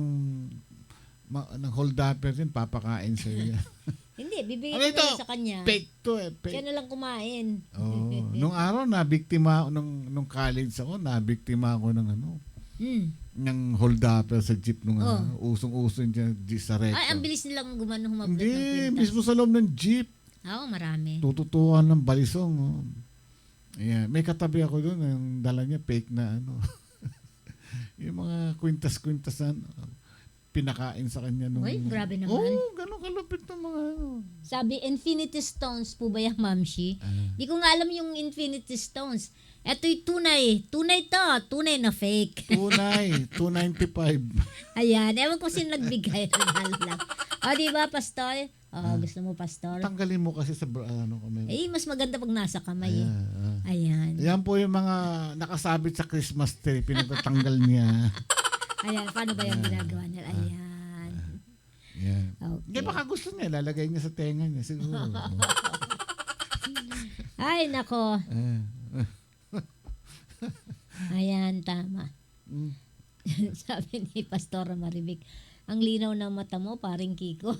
hold-upper din, papakain sa'yo yan. Hindi, bibigyan Ano ko ito? na sa kanya. Fake to fake. Siya na lang kumain. Nung araw, nabiktima, nung college ako, nabiktima ako ng ng hold-upper sa jeep nung usong-uso dyan sa Recto. Ay, ang bilis nilang gumano humabot ng Hindi, kwintas. mismo sa loob ng jeep. Oo, marami. Tututuan ng balisong. Ayan. May katabi ako doon, yung dala niya, fake na yung mga kwintas-kwintas na pinakain sa kanya nung... Uy, grabe naman. Ganun kalupit ng mga Sabi, Infinity Stones po ba yung Mamshi? Di ko nga alam yung Infinity Stones. Eto'y tunay. Tunay to. Tunay na fake. Tunay, 295. Ayan. Ewan ko sino nagbigay. lang. Di ba, Pastor? Gusto mo, Pastor? Tanggalin mo kasi sa kamay. Mas maganda pag nasa kamay. Ayan. Yan po yung mga nakasabit sa Christmas tree. Pinagtatanggal niya. Ayan. Paano ba yung ginagawa nila? Ayan. Yeah. Okay. Hindi, baka gusto niya, lalagay niya sa tenga niya, siguro. Ay, nako. Eh. Ayan, tama. Mm. Sabi ni Pastora Maribik, ang linaw ng mata mo, paring Kiko.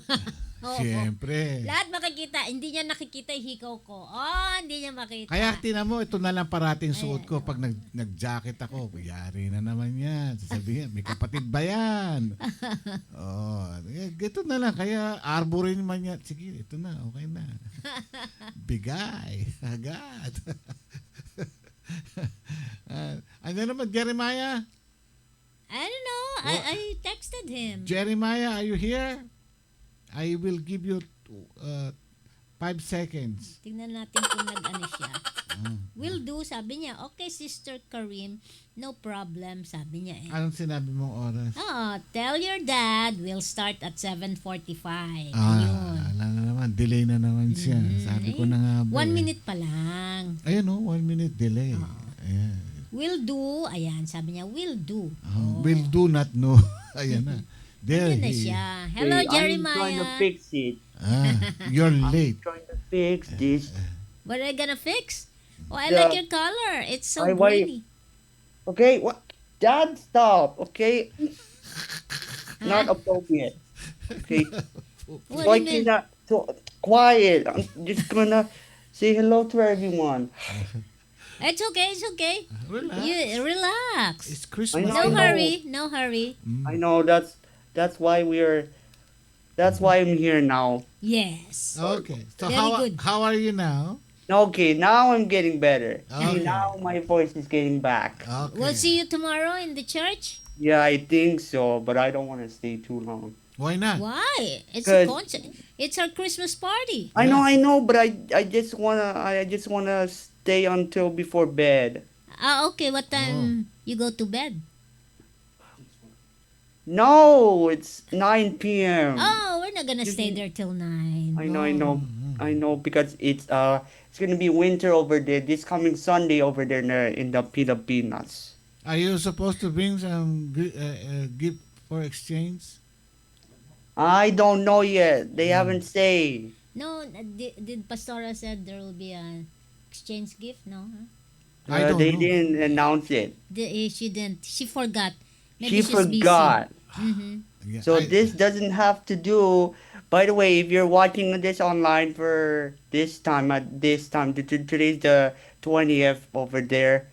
Oo. Siyempre. Lahat makikita. Hindi niya nakikita yung hikaw ko. Oh, hindi niya makita. Kaya tinan mo, ito na lang parating suot ko pag nag-jacket ako. Yari na naman yan. Sasabihin, may kapatid ba yan? Oh, ito na lang. Kaya arborin man yan. Sige, ito na. Okay na. Bigay. Agad. Ano naman, Jeremiah? I don't know. I texted him. Jeremiah, are you here? I will give you 5 seconds. Tingnan natin kung nag-ano siya. Will do, sabi niya. Okay, Sister Karim, no problem, sabi niya eh. Anong sinabi mong oras? Tell your dad we'll start at 7:45. Ayun. Ala na naman, delay na naman siya. Sabi ko na nga ba. 1 minute pa lang. Ayun 1 minute delay. Ayan. Will do. Ayan, sabi niya, will do. Will do not know. Ayan na. There Ayan na he. siya. Hello, I'm trying to Jeremiah. fix it. You're late. Trying to fix this. What are you gonna fix? Oh, I Yeah. like your color. It's so Why- greeny. Okay, what? Dad, stop. Okay, not appropriate. Okay, What why do you mean? cannot so quiet? I'm just gonna say hello to everyone. It's okay, it's okay. Relax. Relax. It's Christmas. I No know. hurry, no hurry. I know that's why that's why I'm here now. Yes. Okay. So Very good. how are you now? Okay, now I'm getting better. Okay. Now my voice is getting back. Okay. We'll see you tomorrow in the church. Yeah, I think so, but I don't want to stay too long. Why not? Why? It's a Good. concert. It's our Christmas party. I know, but I just wanna stay until before bed. Okay. What time you go to bed? No, it's 9 p.m. Oh, we're not gonna stay there till 9. I know because it's gonna be winter over there this coming Sunday over there in the Pilipinas. Are you supposed to bring some gift for exchange? I don't know yet. They haven't said. No, did Pastora said there will be an exchange gift? No, huh? I don't They know. didn't announce it. She didn't. She forgot. She she's forgot. Mm-hmm. Yeah, So this doesn't have to do. By the way, if you're watching this online for this time today's the 20th over there.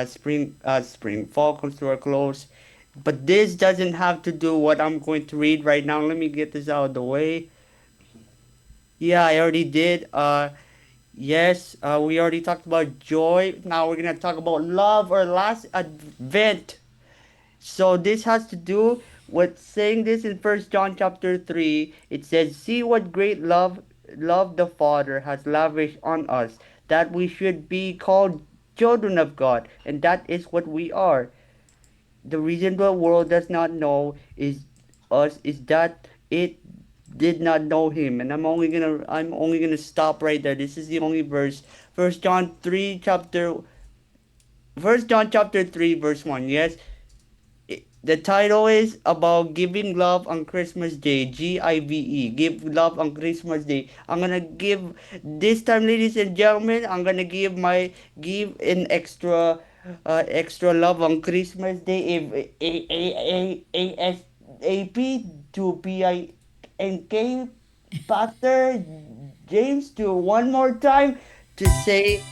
Spring fall comes to a close. But this doesn't have to do what I'm going to read right now. Let me get this out of the way. Yeah, I already did. Yes, we already talked about joy. Now we're gonna talk about love or last advent. So this has to do with saying this in 1 John chapter 3. It says, "See what great love the Father has lavished on us, that we should be called children of God, and that is what we are. The reason the world does not know is that it did not know him." And I'm only gonna stop right there. This is the only verse. 1 John chapter 3 verse 1. Yes. The title is about giving love on Christmas Day. GIVE. Give love on Christmas Day. I'm gonna give this time, ladies and gentlemen. I'm gonna give an extra love on Christmas Day. If ASAP to PINK Pastor James to one more time to say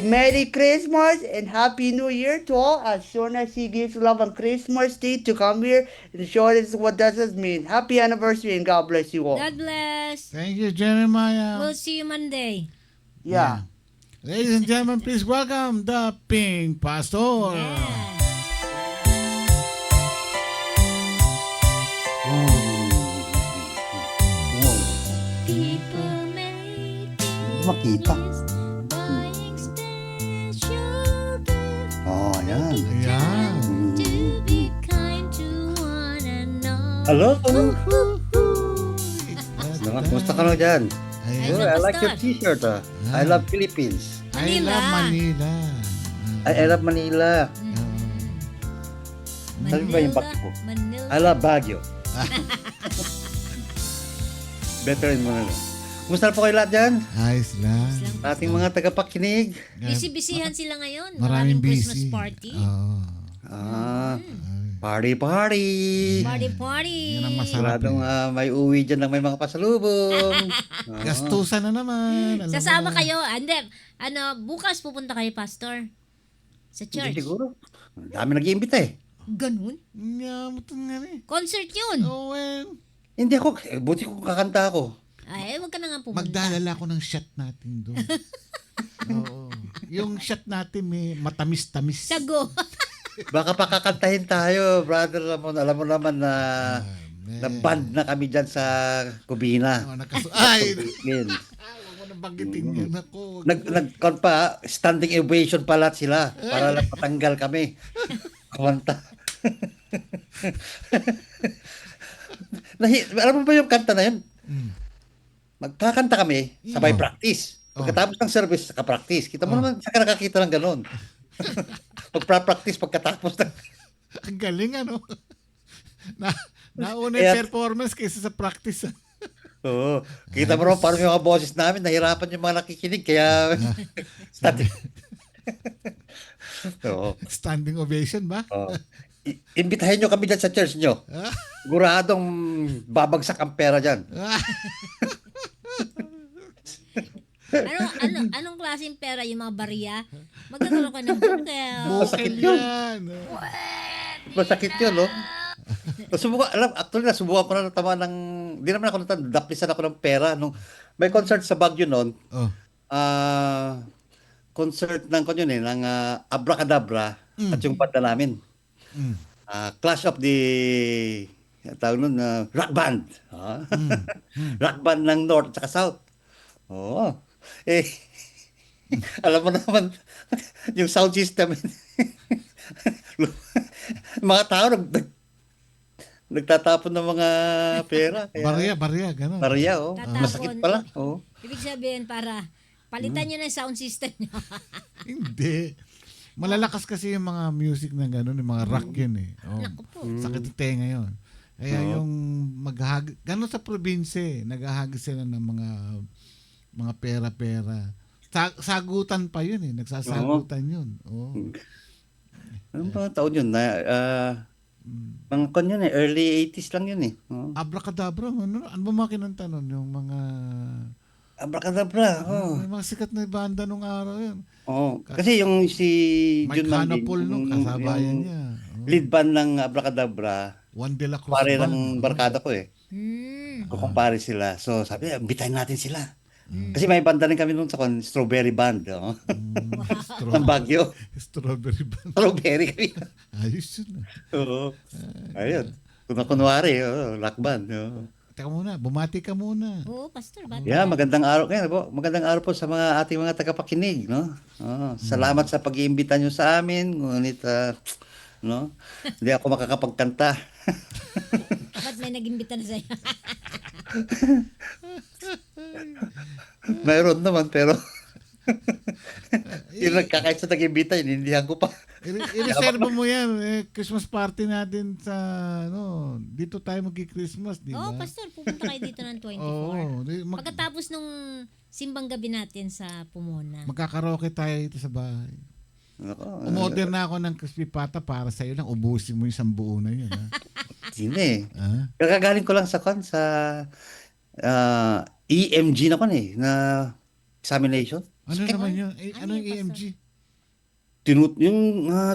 Merry Christmas and Happy New Year to all, as soon as he gives love on Christmas Day to come here and show us what does this mean. Happy anniversary and God bless you all. God bless. Thank you, Jeremiah. We'll see you Monday. Yeah. Ladies and gentlemen, please welcome the Pink Pastor. Yes. People making Makita. lists, buying special gifts, Oh, ayan. Ayan. to be kind to one another. Hello? That's Mga, that. kumusta ka na dyan? Ayan. Oh, I like your Pastor. t-shirt. I love Philippines. I Manila. love Manila. I love Manila. Sabi ba yung bag ko? Manila. I love Baguio. Veteran mo na lang. Kumusta po kayo lahat dyan? Ayos lang. Ating mga tagapakinig. Busy-busyhan sila ngayon. Maraming Christmas busy. party. Oo. Party. Party. Yan ang masarap. Maradong may uwi dyan ng may mga pasalubong. Gastusan na naman. Alam mo Sasama na. kayo. Hindi. Bukas pupunta kayo, Pastor. Sa Hindi church. siguro. Ang dami nag-iimbita eh. Ganun? Yamutan nga rin. Concert yun. Oh, well. Hindi ako, buti ko kakanta ako. Ay, wag ka na nga pumunta. Magdadala ko ng shot natin doon. Oo. Yung shot natin may matamis-tamis. Sago. Baka pakakantahin tayo, brother. Alam mo naman na band na kami dyan sa Kubina. Oh, ay! Yun. Huwag mo nang banggitin yan ako. Standing ovation pa lahat sila para lang patanggal kami. Kumanta. Alam mo ba yung kanta na yun? Magkakanta kami, sabay practice. Pagkatapos ng service, saka-practice. Kita mo naman, saka nakakita ng ganun. Magpa-practice pagkatapos ng... Ang galing ano. Nauna yung performance kaysa sa practice. Oo. Kita mo naman parang yung mga boses namin, nahirapan yung mga nakikinig, kaya... Standing. Oo. Standing ovation ba? Oo. Imbitahin nyo kami dyan sa church nyo. Siguradong babagsak ang pera dyan. Anong klaseng pera yung mga barya? Magkakaroon ka ng bukel. Masakit Bukel yun. yan. Masakit yun, no? Actually, nasubukan ko na natama ng... Di naman ako daplisan ako ng pera. Nung, may concert sa Baguio noon. Oh. Concert ng ng Abracadabra at yung banda namin. Clash of the tawag nun, rock band. Rock band ng North at South. Oo. Eh, alam mo naman, yung sound system, mga tao nagtatapon ng mga pera. Kaya, Barya, gano'n. Barya, Tatapon. Masakit pala. Oh. Ibig sabihin para palitan nyo na yung sound system nyo. Hindi. Malalakas kasi yung mga music na gano'n, yung mga rock yun eh. Oh. Naku po. Sakit yung tenga yun. Kaya yung gano'n sa probinsya eh, naghahagi sila ng mga pera-pera. Sagutan pa yun eh, nagsasagutan yun. Oh. Anong mga taon yun? Mga yun eh, early 80s lang yun eh. Oh. Abracadabra, ano ba mga kinanta nun? Yung mga... Abracadabra, May mga sikat na banda nung araw yun. Oh, kasi yung si Mike Jun Manding, Hanapol nung kasabayan yung niya. Oh. lead band ng Abracadabra, Juan de la Cruz pare Band. ng barkada ko eh. Kukumpare sila. So sabi, bitayin natin sila. Kasi may banda rin kami noon sa Strawberry Band. Oh. Ng Baguio. Strawberry Band. Strawberry kami. Ayos yun. Oo. Ayun. Kunwari, rock band. Teka muna, bumati ka muna. Oo, Pastor. Ba't Yeah, magandang araw. Magandang araw po sa ating mga tagapakinig, no? Salamat sa pag-iimbita nyo sa amin. Ngunit no? Hindi ako makakapagkanta. ba't may nag-imbita na sa'yo? Mayroon naman pero yung nagkakait sa nag-imbita, inindihan ko pa. I-reserve mo yan. Christmas party natin sa, dito tayo magki-Christmas, di ba? Oo, Pastor. Pupunta kayo dito ng 24. Oo. Pagkatapos nung simbang gabi natin sa Pomona. Magkakaroke tayo dito sa bahay. Ako, Umorder na ako ng crispy pata para sa'yo lang. Ubusin mo yung isang buo na yun. Ha? hindi. Ah? Kakagaling ko lang sa EMG na na examination. Ano Sakit. naman yun? Ano yung Ano yun, EMG?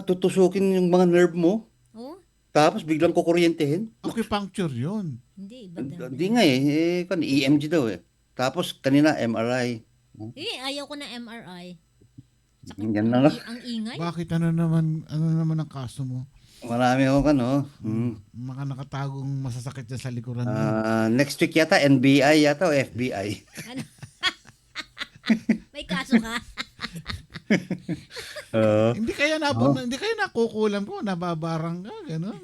Tutusukin yung mga nerve mo, Oo? tapos biglang kukuryentehin. Acupuncture yun. Hindi, iba daw. Hindi nga EMG daw eh. Tapos kanina MRI. Ayaw ko na MRI. Yan na lang. Ang ingay. Bakit ano naman ang kaso mo? Marami akong Mga nakatagong masasakit dyan sa likuran mo. Next week yata, NBI yata o FBI. Ano? May kaso ka? Hindi kaya nakukulam ko, nababarang ka, gano'n.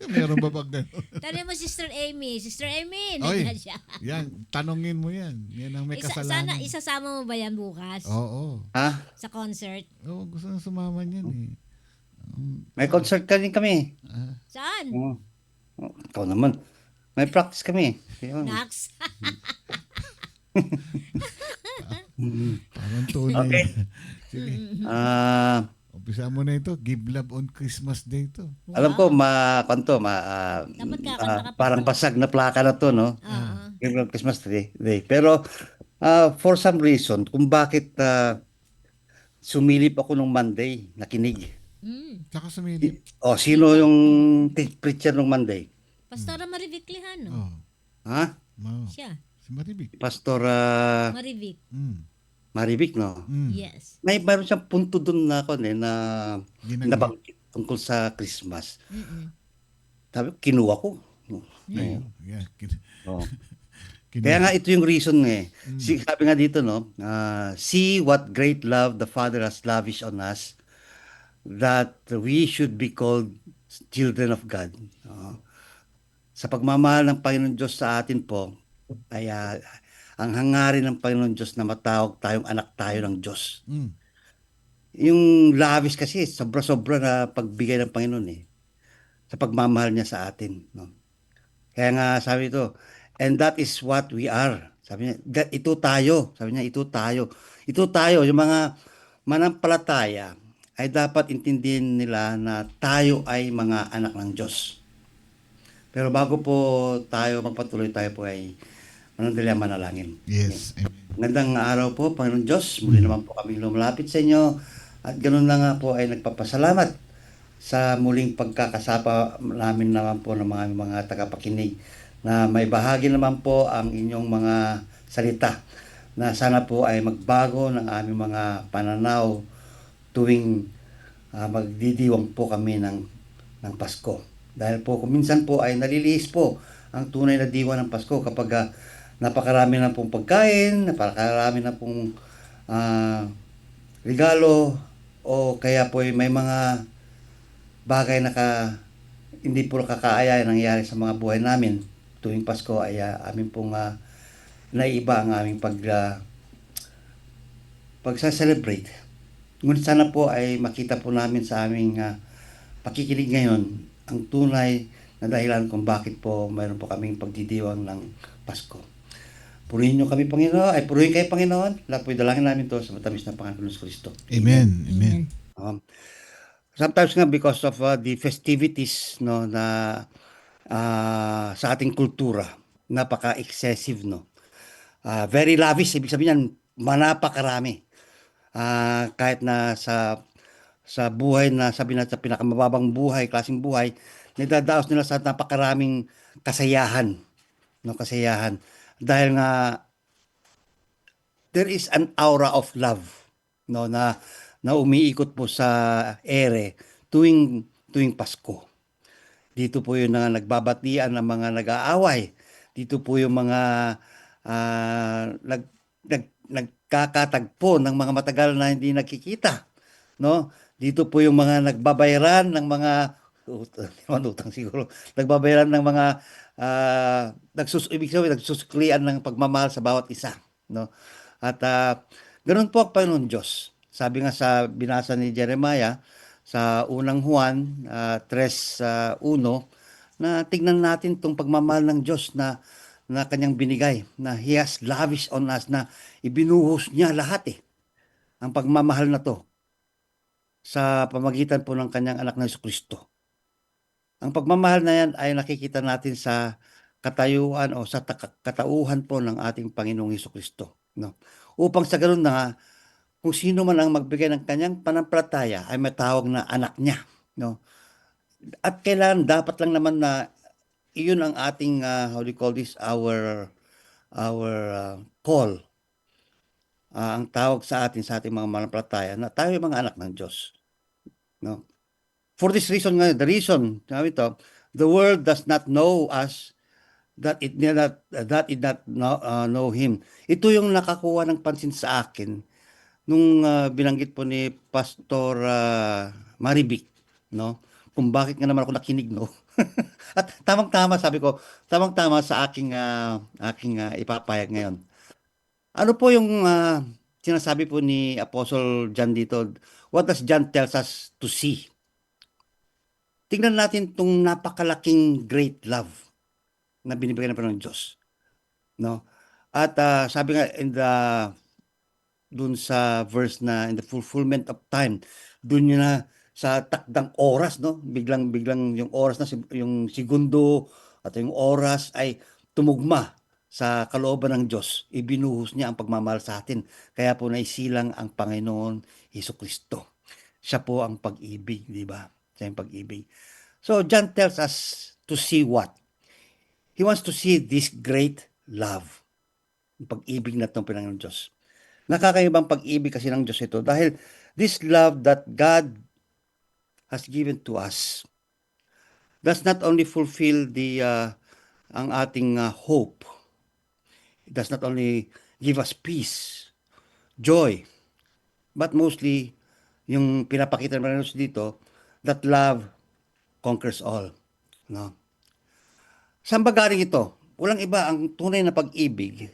Meron ba bang gano'n? Tanong mo, Sister Amy. Sister Amy, Oy, nandiyan siya. yan, tanongin mo yan. Yan ang may kasalanan. Isasama mo ba yan bukas? Oo. Ha? Sa concert? Oo, gusto nang sumama niyan eh. May concert ka rin kami. Saan? Oh, ikaw naman. May practice kami. Yun. Nax. Parang tunay. Okay. Sige, Ah, umpisa mo na ito. Give love on Christmas Day to. alam ko Wow. kanto Dapat kakanta ka pa. parang basag na plaka na to, no? Oo. Yung Christmas Day. Pero for some reason, kung bakit sumilip ako nung Monday, nakinig. Mm. Tsaka sumilip. Sino yung preacher nung Monday? Pastora Marivic Lihano. Oh. Ha? Oh. Siya. Si Maribik. Pastor Marivic. Marivic, no? Yes. Mayroon siyang punto doon na ako na Ginanggit. nabanggit tungkol sa Christmas. Mm-mm. Sabi ko, kinuha ko. Ayun. Yeah. Oo. Kin- Kaya nga ito yung reason sabi nga dito, no, see what great love the Father has lavished on us, that we should be called children of God. Sa pagmamahal ng Panginoon Diyos sa atin po, ay ang hangarin ng Panginoon Diyos na matawag tayong anak tayo ng Diyos. Mm. Yung lavish kasi, sobra-sobra na pagbigay ng Panginoon sa pagmamahal niya sa atin. No? Kaya nga sabi ito, and that is what we are. Sabi niya, ito tayo. Sabi niya, ito tayo. Ito tayo, yung mga manampalataya ay dapat intindihin nila na tayo ay mga anak ng Diyos. Pero bago po tayo magpatuloy, tayo po ay manandali ang manalangin. Yes. Amen. Magandang araw po, Panginoon Diyos. Muli naman po kami lumalapit sa inyo. At ganoon na nga po ay nagpapasalamat sa muling pagkakasapa namin naman po ng mga tagapakinig na may bahagi naman po ang inyong mga salita na sana po ay magbago ng aming mga pananaw tuwing magdidiwang po kami ng Pasko. Dahil po kung minsan po ay nalilihis po ang tunay na diwa ng Pasko kapag napakarami na pong pagkain, napakarami na pong regalo, o kaya po may mga bagay na hindi po nakakaaya nangyayari sa mga buhay namin tuwing Pasko ay amin pong naiiba ang aming pagsa-celebrate. Ngunit sana po ay makita po namin sa aming pakikinig ngayon ang tunay na dahilan kung bakit po mayroon po kaming pagdidiwang ng Pasko. Purihin niyo kami, Panginoon. Purihin kayo, Panginoon. Lahat po dalangin namin to sa matamis na Panginoon Kristo. Amen. Amen. Sometimes nga because of the festivities, no, na sa ating kultura, napaka-excessive, no. Very lavish, ibig sabihin yan, manapakarami. Kahit na sa buhay na sabi natin sa pinakamababang buhay, klaseng buhay, nagdadaos nila sa napakaraming kasayahan, no, kasayahan. Dahil nga there is an aura of love, no, na umiikot po sa ere tuwing Pasko. Dito po yung nagbabatian ng mga nag-aaway. Dito po yung mga nagkakatagpo ng mga matagal na hindi nagkikita, no? Dito po yung mga nagbabayaran ng mga utang siguro. Nagbabayaran ng mga nagsusuklian ng pagmamahal sa bawat isa, no? At ganoon po ang Panginoon Diyos. Sabi nga sa binasa ni Jeremiah sa unang Juan 3:1 na tignan natin tong pagmamahal ng Diyos na kanyang binigay, na He has lavished on us, na ibinuhos niya lahat ang pagmamahal na to sa pamagitan po ng kanyang anak na Jesucristo. Ang pagmamahal na yan ay nakikita natin sa katayuan o sa katauhan po ng ating Panginoong Jesucristo, no? Upang sa ganun na kung sino man ang magbigay ng kanyang panampalataya ay matawag na anak niya, no? At kailan dapat lang naman na iyon ang ating how do you call this, our call. Ang tawag sa ating mga manampalataya na tayo ay mga anak ng Diyos, no? For this reason nga, the reason, sabi ito, the world does not know us, that it not know Him. Ito yung nakakuha ng pansin sa akin nung binanggit po ni Pastor Marivic, no? Kung bakit nga naman ako nakinig, no? At tamang-tama, sabi ko, tamang-tama sa aking ipapayag ngayon. Ano po yung sinasabi po ni Apostle John dito? What does John tells us to see? tingnan natin tong napakalaking great love na binibigay ng Panginoon Diyos, no? At sabi nga dun sa verse na in the fulfillment of time, dun yun na sa takdang oras, no? Biglang yung oras na yung segundo at yung oras ay tumugma sa kalooban ng Diyos. Ibinuhos niya ang pagmamahal sa atin. Kaya po naisilang ang Panginoon Hesukristo. Siya po ang pag-ibig, di ba? Siya yung pag-ibig. So John tells us to see what? He wants to see this great love. Yung pag-ibig na itong Panginoon Diyos. Nakakaibang pag-ibig kasi ng Diyos ito dahil this love that God has given to us does not only fulfill ang ating hope. It does not only give us peace, joy, but mostly yung pinapakita ng Panginoon dito that love conquers all. No? Saan ba galing ito? Walang iba, ang tunay na pag-ibig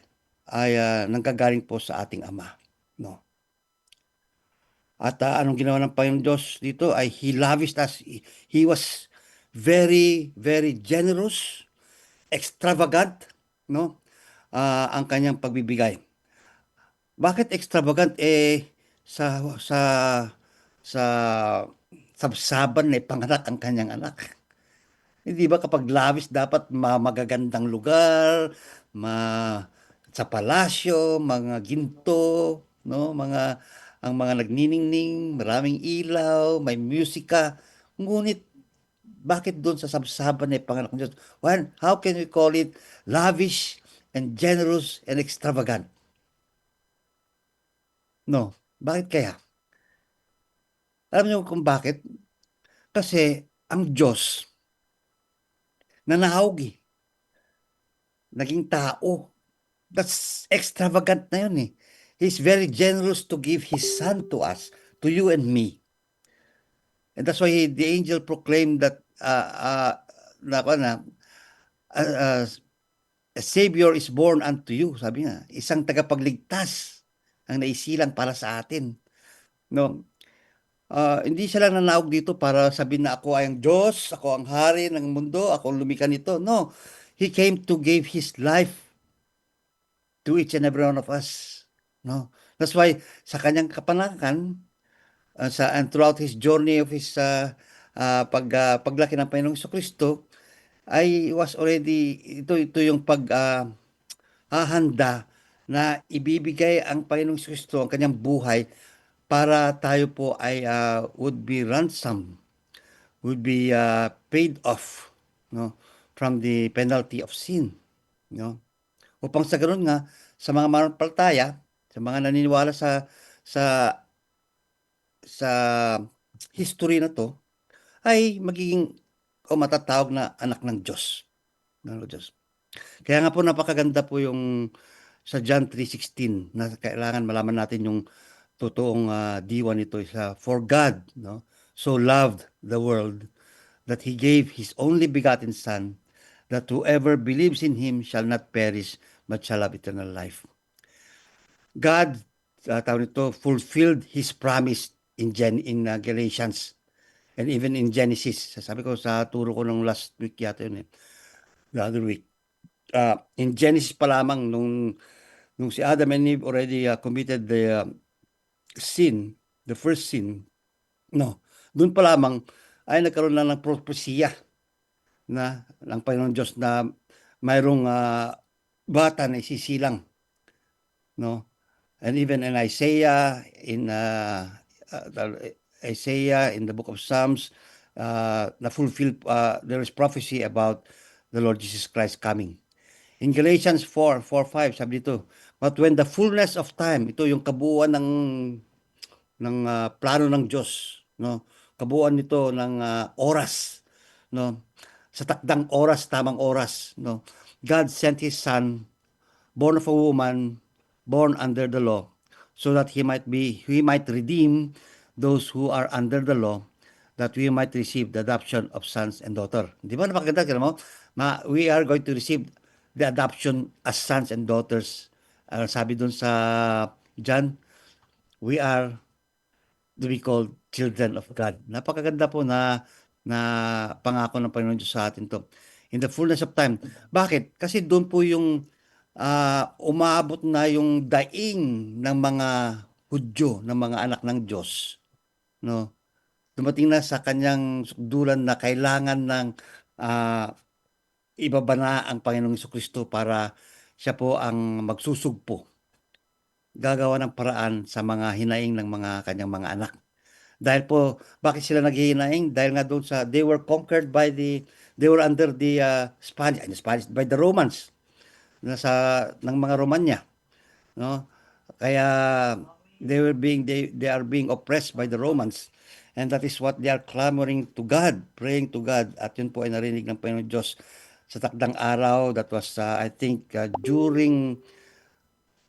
ay nanggagaling po sa ating Ama. No? At anong ginawa ng Panginoon Diyos dito ay He lavished us. He was very, very generous, extravagant, no? Ang kanyang pagbibigay. Bakit extravagant? Sa sabsaban na ipanganak ang kanyang anak. Hindi ba kapag lavish dapat magagandang lugar, sa palasyo, mga ginto, no, ang mga nagniningning, maraming ilaw, may musika. Ngunit bakit doon sa sabsaban na ipanganak ng Diyos? Well, how can we call it lavish and generous and extravagant? No, bakit kaya? Alam niyo kung bakit? Kasi ang Diyos nanahawag naging tao. That's extravagant na yun eh. He's very generous to give His Son to us, to you and me. And that's why the angel proclaimed that a Savior is born unto you. Sabi nga, isang tagapagligtas ang naisilang para sa atin. No? Hindi siya lang nanawag dito para sabihin na ako ay ang Diyos, ako ang hari ng mundo, ako ang lumikha nito. No, He came to give His life to each and every one of us. No, that's why sa kanyang kapanakan, and throughout His journey of His paglaki ng Panginoong Jesucristo, ay was already, ito yung hahanda na ibibigay ang Panginoong Jesucristo, ang kanyang buhay, para tayo po ay would be ransom, would be paid off, no, from the penalty of sin, no, upang sa ganoon nga sa mga mananampalataya, sa mga naniniwala sa history na to, ay magiging o matatawag na anak ng Diyos, ng Diyos. Kaya nga po napakaganda po yung sa John 3:16 na kailangan malaman natin yung totoong diwa nito sa for God, no, so loved the world that He gave His only begotten Son, that whoever believes in Him shall not perish but shall have eternal life. God, tawag nito, fulfilled His promise in Galatians and even in Genesis. Sabi ko sa turo ko nung last week yata yun the other week. In Genesis pa lamang nung si Adam and Eve already committed the sin, the first sin, no, doon pa lamang ay nagkaroon na ng propesya na ng Panginoon Diyos na mayroong bata na isisilang, no, and even in Isaiah, in the book of Psalms, na fulfill, there is prophecy about the Lord Jesus Christ coming. In Galatians 4:5, sabi dito, but when the fullness of time, ito yung kabuuan ng plano ng Diyos, no? Kabuuan nito ng oras, no? Sa takdang oras, tamang oras, no? God sent His Son, born of a woman, born under the law, so that He might redeem those who are under the law, that we might receive the adoption of sons and daughter. Di ba napakaganda? Kaya mo, we are going to receive the adoption as sons and daughters. Sabi dun sa John, we are to be called children of God. Napakaganda po na na pangako ng Panginoon Diyos sa atin 'to. In the fullness of time. Bakit? Kasi do'n po yung, umabot na yung daing ng mga Hudyo, ng mga anak ng Diyos, 'no? Dumating na sa kanyang sukdulan na kailangan ng, ah, ibaba ang Panginoong Jesucristo para siya po ang magsusugpo, gagawa ng paraan sa mga hinaing ng mga kanyang mga anak. Dahil po bakit sila naghihinaing? Dahil nga doon sa they were under the, Spanish by the Romans, ng mga Romanya, 'no? Kaya they are being oppressed by the Romans, and that is what they are clamoring to God, praying to God, at yun po ay narinig ng Panginoon Diyos sa takdang araw. That was, I think, during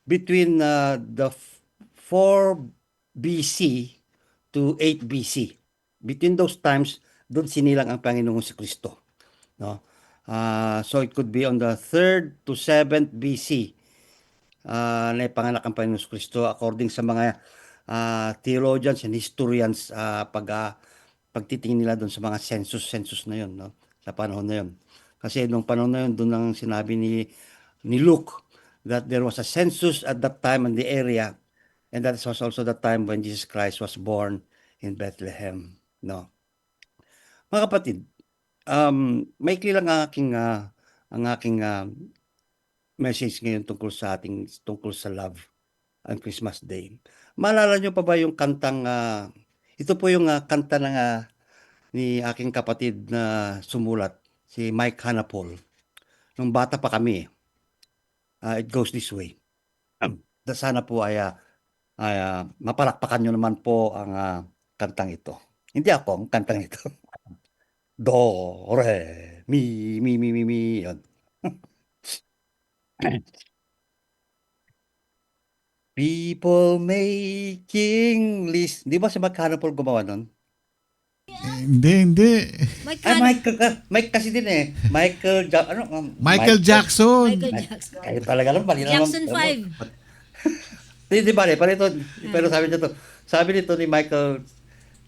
between, the 4 BC to 8 BC. Between those times, doon sinilang ang Panginoong Jesucristo, 'no? So it could be on the 3rd to 7th BC, na ipanganak ang Panginoong Jesucristo according sa mga, theologians and historians, pagtitingin nila doon sa mga census na 'yon, 'no, sa panahon na 'yon. Kasi nung panahon na 'yon, doon ang sinabi ni Luke that there was a census at that time in the area, and that was also the time when Jesus Christ was born in Bethlehem, 'no. Mga kapatid, maikli lang ang aking message ngayon tungkol sa love and Christmas Day. Maalala niyo pa ba yung kantang, ito po yung, kanta ni aking kapatid na sumulat, si Mike Hanapol. Nung bata pa kami, it goes this way. Sana po ay mapalakpakan niyo naman po ang, kantang ito. Hindi ako, ang kantang ito. Do, re, mi, yun. People making list. Di ba si Mike Hanapol gumawa nun? Hindi. Mike kasi din eh. Michael Jackson. Michael Jackson. Kayo talaga lang, mali naman. Jackson 5. Di ba, pero sabi nito ni Michael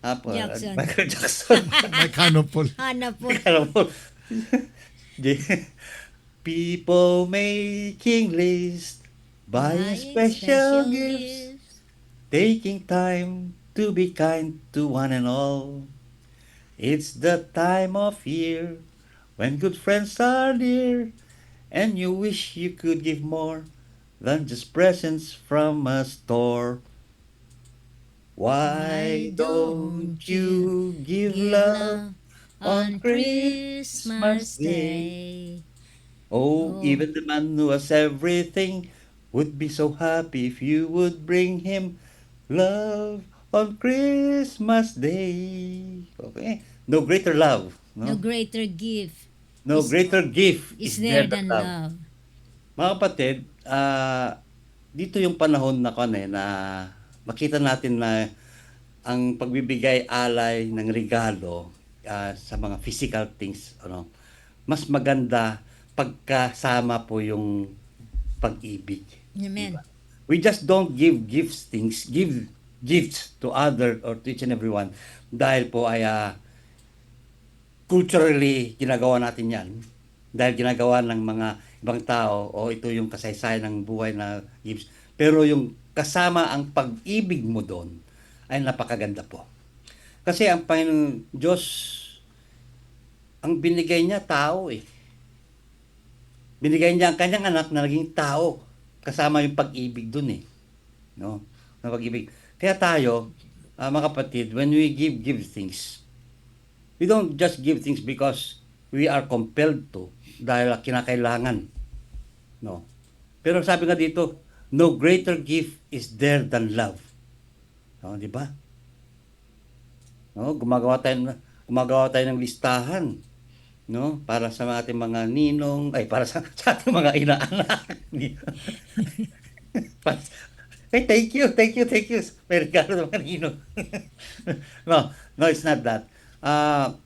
Jackson. Michael Jackson. Mike Hanapol. Hanap po. Alam mo, people making list, buying special gifts, taking time to be kind to one and all. It's the time of year when good friends are near, and you wish you could give more than just presents from a store. Why don't you give love on Christmas Day? Oh, even the man who has everything would be so happy if you would bring him love on Christmas Day. Okay? No greater love. No No, greater gift no greater gift is there than love. Mga kapatid, dito yung panahon na makita natin na ang pagbibigay alay ng regalo, sa mga physical things, mas maganda pagkasama po yung pag-ibig. Amen. We just don't give gifts to other or to each and everyone dahil po ay, culturally ginagawa natin yan. Dahil ginagawa ng mga ibang tao, o ito yung kasaysayan ng buhay na gifts. Pero yung kasama ang pag-ibig mo doon ay napakaganda po. Kasi ang Panginoon Diyos, ang binigay niya tao eh. Binigay niya ang kanyang anak na naging tao. Kasama yung pag-ibig doon eh. No? Na pag-ibig. Kaya tayo, mga kapatid, when we give things, we don't just give things because we are compelled to, dahil kinakailangan. No. Pero sabi nga dito, no greater gift is there than love. No, di ba? No, gumagawa tayo ng listahan, no, para sa ating mga ninong, para sa ating mga inaanak. Thank you. May regalo ng mga ninong. No, it's not that.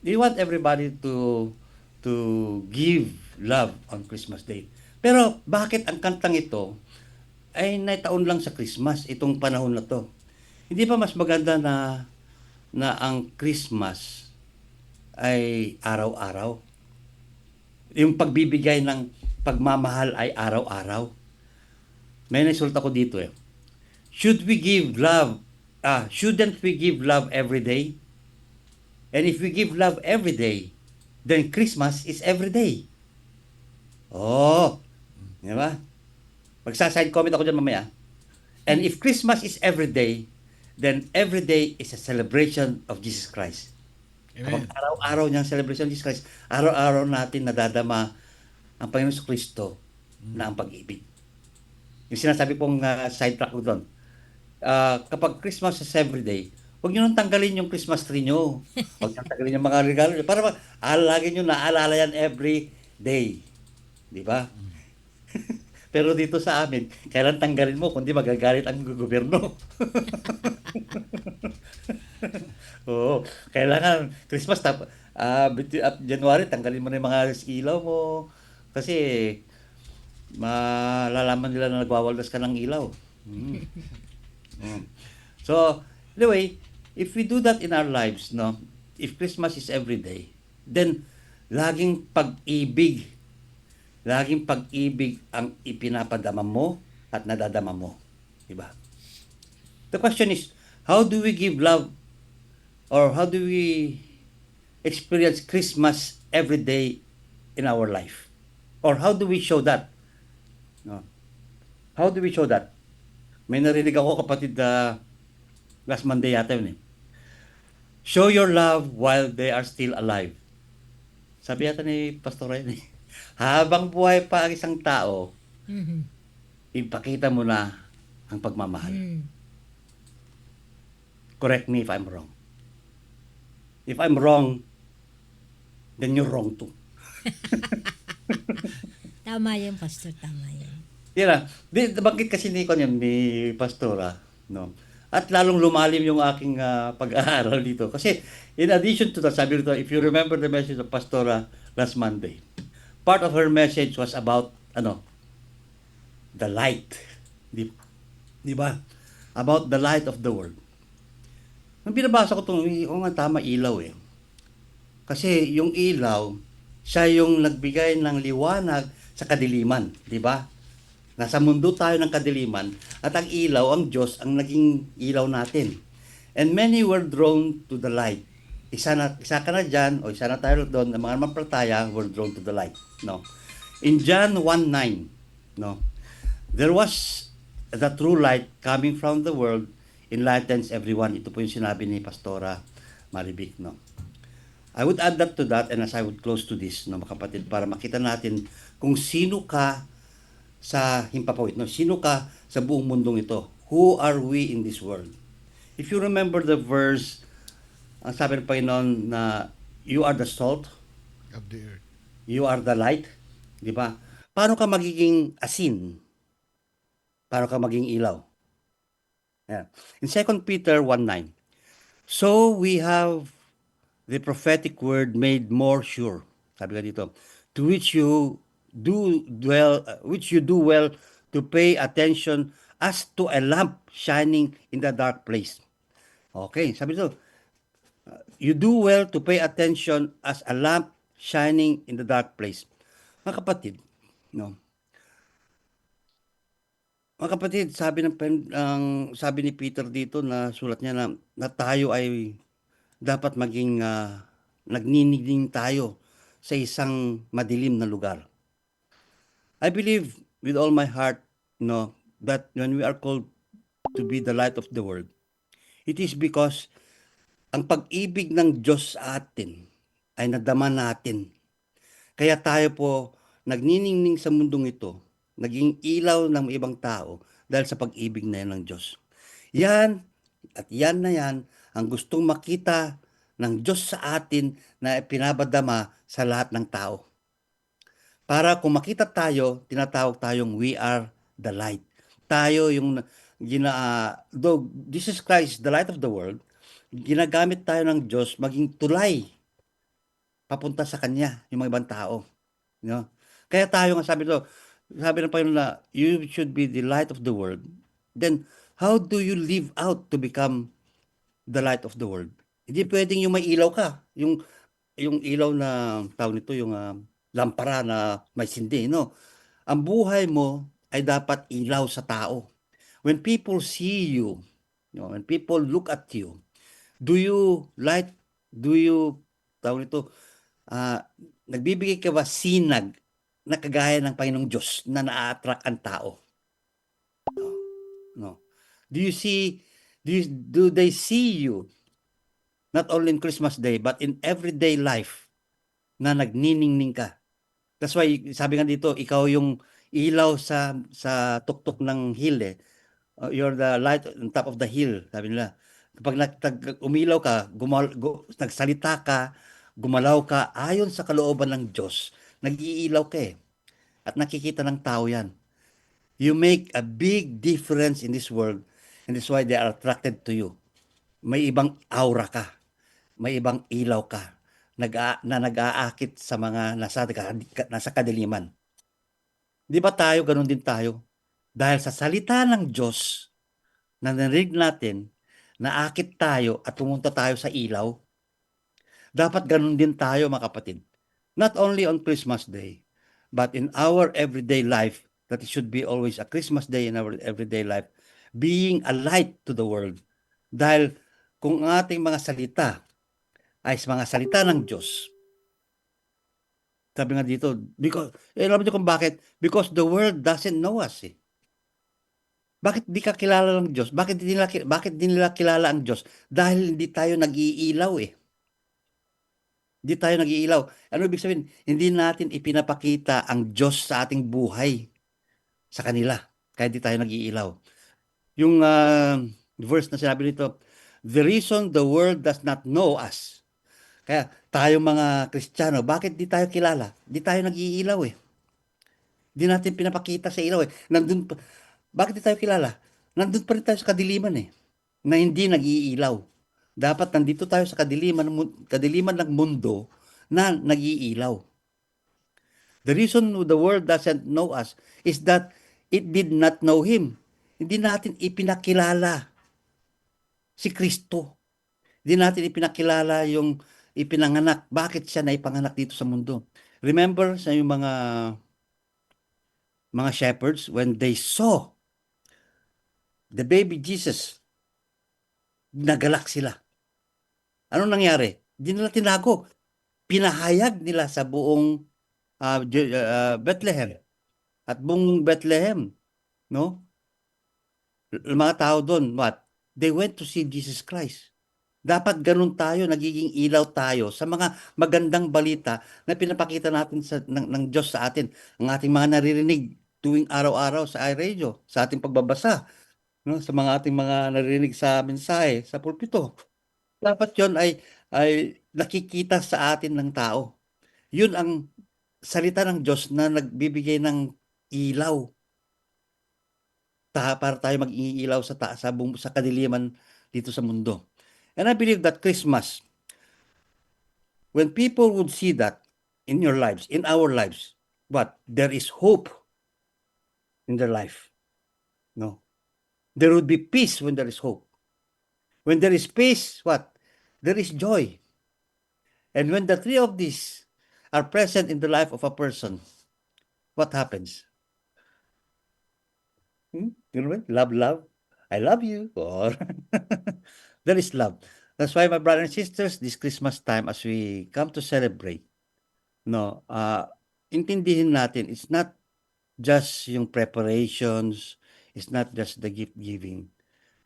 We want everybody to give love on Christmas Day. Pero bakit ang kantang ito ay naitaon lang sa Christmas, itong panahon na to? Hindi ba mas maganda na ang Christmas ay araw-araw. Yung pagbibigay ng pagmamahal ay araw-araw. May nasulta ko dito eh. Shouldn't we give love every day? And if we give love every day, then Christmas is every day. Oh, di ba? Magsaside comment ako dyan mamaya. And if Christmas is every day, then every day is a celebration of Jesus Christ. Kapag Amen. araw-araw niyang celebration of Jesus Christ, araw-araw natin nadadama ang Panginoon Kristo na ang pag-ibig. Yung sinasabi kong sidetrack ko doon, kapag Christmas is every day, huwag nyo nang tanggalin yung Christmas tree nyo. Huwag nyo nang tanggalin yung mga regalo nyo. Para lagi nyo naalala yan every day. Di ba? Pero dito sa amin, kailan tanggalin mo, kundi magagalit ang gobyerno. Oo, kailangan Christmas January tanggalin mo na yung mga ilaw mo kasi malalaman nila na nagwawaldas ka ng ilaw. Mm. Mm. So, anyway, if we do that in our lives, no, if Christmas is every day, then laging pag-ibig ang ipinapadama mo at nadadama mo. Diba? The question is, how do we give love or how do we experience Christmas every day in our life? Or how do we show that? No? How do we show that? May narinig ako, kapatid, last Monday yata yun eh. Show your love while they are still alive. Sabi yata ni Pastor Ryan eh. Habang buhay pa ang isang tao, Mhm. ipakita mo na ang pagmamahal. Mm. Correct me if I'm wrong. If I'm wrong, then you're wrong too. Tama yun, Pastor. Tama yun. Yan bakit kasi ni Pastora, no? At lalong lumalim yung aking pag-aaral dito. Kasi in addition to that, sabi rito, if you remember the message of Pastora last Monday, part of her message was about the light. Di ba? About the light of the world. Nung binabasa ko itong, tama, ilaw eh. Kasi yung ilaw, siya yung nagbigay ng liwanag sa kadiliman. Di ba? Nasa mundo tayo ng kadiliman at ang ilaw, ang Diyos, ang naging ilaw natin. And many were drawn to the light. Isa ka na dyan, o isa na tayo doon, ang mga mampalataya were drawn to the light. No? In John 1:9, no, there was the true light coming from the world, enlightens everyone. Ito po yung sinabi ni Pastora Maribik. No? I would add that to that, and as I would close to this, no, mga kapatid, para makita natin kung sino ka sa himpapawid. No? Sino ka sa buong mundong ito? Who are we in this world? If you remember the verse, ang sabi ng Panginoon na you are the salt, Of the earth. you are the light, di ba? Paano ka magiging asin? Paano ka maging ilaw? Yeah. In 2 Peter 1:9, so we have the prophetic word made more sure. Sabi ka dito, to which you do well to pay attention as to a lamp shining in the dark place. Okay, sabi dito, you do well to pay attention as a lamp shining in the dark place. Mga kapatid, no? Mga kapatid, sabi ni Peter dito na sulat niya na tayo ay dapat maging nagniningning tayo sa isang madilim na lugar. I believe with all my heart, no, that when we are called to be the light of the world, it is because ang pag-ibig ng Diyos sa atin ay nadama natin. Kaya tayo po nagniningning sa mundong ito, naging ilaw ng ibang tao dahil sa pag-ibig na yan ng Diyos. Yan na yan ang gustong makita ng Diyos sa atin na pinabadama sa lahat ng tao. Para kung makita tayo, tinatawag tayong we are the light. Tayo yung though Jesus Christ, the light of the world, ginagamit tayo ng Diyos maging tulay papunta sa Kanya, yung mga ibang tao. You know? Kaya tayo nga sabi ng Panginoon na you should be the light of the world. Then, how do you live out to become the light of the world? Hindi pwedeng yung may ilaw ka. Yung yung ilaw na tawag nito, yung lampara na may sindi, no? Ang buhay mo ay dapat ilaw sa tao. When people see you, when people look at you, do you light, do you, tawag nito, ah, nagbibigay ka ba sinag na kagaya ng Panginoong Diyos na naa-attract ang tao? No. Do you see, do they see you not only in Christmas Day but in everyday life na nagniningning ka? That's why sabi nga dito, ikaw yung ilaw sa tuktok ng hill eh. You're the light on top of the hill, sabi nila. Kapag umilaw ka, nagsalita ka, gumalaw ka, ayon sa kalooban ng Diyos, nag-iilaw ka eh. At nakikita ng tao yan. You make a big difference in this world, and that's why they are attracted to you. May ibang aura ka, may ibang ilaw ka, na nag-aakit sa mga nasa kadiliman. Di ba tayo, ganun din tayo? Dahil sa salita ng Diyos, na narinig natin, naakit tayo at pumunta tayo sa ilaw, dapat ganun din tayo, mga kapatid. Not only on Christmas Day, but in our everyday life, that it should be always a Christmas Day in our everyday life, being a light to the world. Dahil kung ang ating mga salita ay mga salita ng Diyos, sabi nga dito, because, alam niyo kung bakit? Because the world doesn't know us eh. Bakit di ka kilala ng Diyos? Bakit di nila kilala ang Diyos? Dahil hindi tayo nag-iilaw eh. Hindi tayo nag-iilaw. Ano ibig sabihin? Hindi natin ipinapakita ang Diyos sa ating buhay sa kanila. Kaya di tayo nag-iilaw. Yung verse na sinabi nito, the reason the world does not know us. Kaya tayo mga Kristiyano, bakit di tayo kilala? Di tayo nag-iilaw eh. Di natin pinapakita sa ilaw eh. Bakit di tayo kilala? Nandun pa rin tayo sa kadiliman eh. Na hindi nag-iilaw. Dapat nandito tayo sa kadiliman ng mundo na nag-iilaw. The reason the world doesn't know us is that it did not know Him. Hindi natin ipinakilala si Kristo. Hindi natin ipinakilala yung ipinanganak. Bakit siya naipanganak dito sa mundo? Remember sa yung mga shepherds, when they saw the baby Jesus, nagalak sila. Anong nangyari? Hindi nila tinago. Pinahayag nila sa buong Bethlehem. At buong Bethlehem, no? Mga tao doon, what? They went to see Jesus Christ. Dapat ganun tayo, nagiging ilaw tayo sa mga magandang balita na pinapakita natin ng Diyos sa atin. Ang ating mga naririnig tuwing araw-araw sa iRadio, sa ating pagbabasa, no? Sa mga ating mga naririnig sa mensahe, sa pulpito. Dapat yon ay nakikita sa atin ng tao. Yun ang salita ng Diyos na nagbibigay ng ilaw para tayo mag-iilaw sa kadiliman dito sa mundo. And I believe that Christmas, when people would see that in your lives, in our lives, what? There is hope in their life. No? There would be peace when there is hope. When there is peace, what? There is joy. And when the three of these are present in the life of a person, what happens? You know, love, I love you, or there is love. That's why, my brothers and sisters, this Christmas time, as we come to celebrate, no, intindihin natin, it's not just yung preparations, it's not just the gift giving.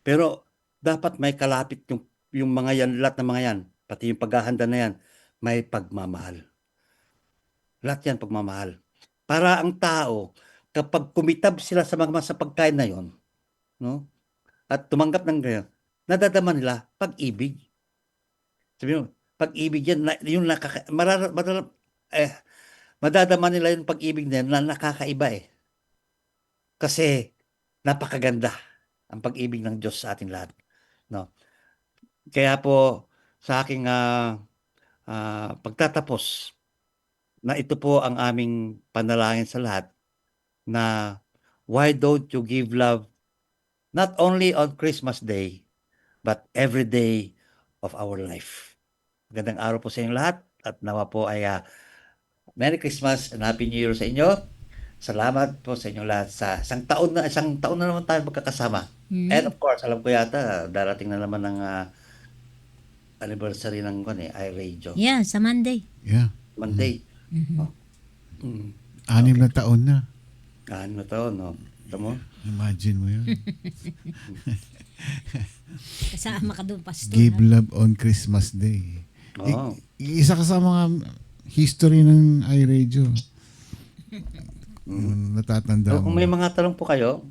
Pero dapat may kalapit yung mga yan, lahat ng mga yan, pati yung paghahanda na yan, may pagmamahal. Lahat yan pagmamahal. Para ang tao, kapag kumitab sila sa pagkain na yon, no? At tumanggap ng ganyan, nadadama nila pag-ibig. Sabi mo, pag-ibig yan, yung madadama nila yung pag-ibig na yan na nakakaiba eh. Kasi napakaganda ang pag-ibig ng Diyos sa ating lahat. No? Kaya po sa aking pagtatapos, na ito po ang aming panalangin sa lahat, na why don't you give love not only on Christmas Day, but every day of our life. Magandang araw po sa inyong lahat. at nawa po ay Merry Christmas and Happy New Year sa inyo. Salamat po sa inyo lahat sa isang taon na naman tayo magkakasama. And of course, alam ko yata darating na naman ang anniversary ng iRadio. Yeah, sa Monday. Yeah. Monday. Oh. 6 na taon na. Ano to, no? Ito mo? Imagine mo yun. Kasama ka doon, Pastor. Give love on Christmas Day. Oo. Isa ka sa mga history ng iRadio. Natatanda So, mo. kung may mga tanong po kayo,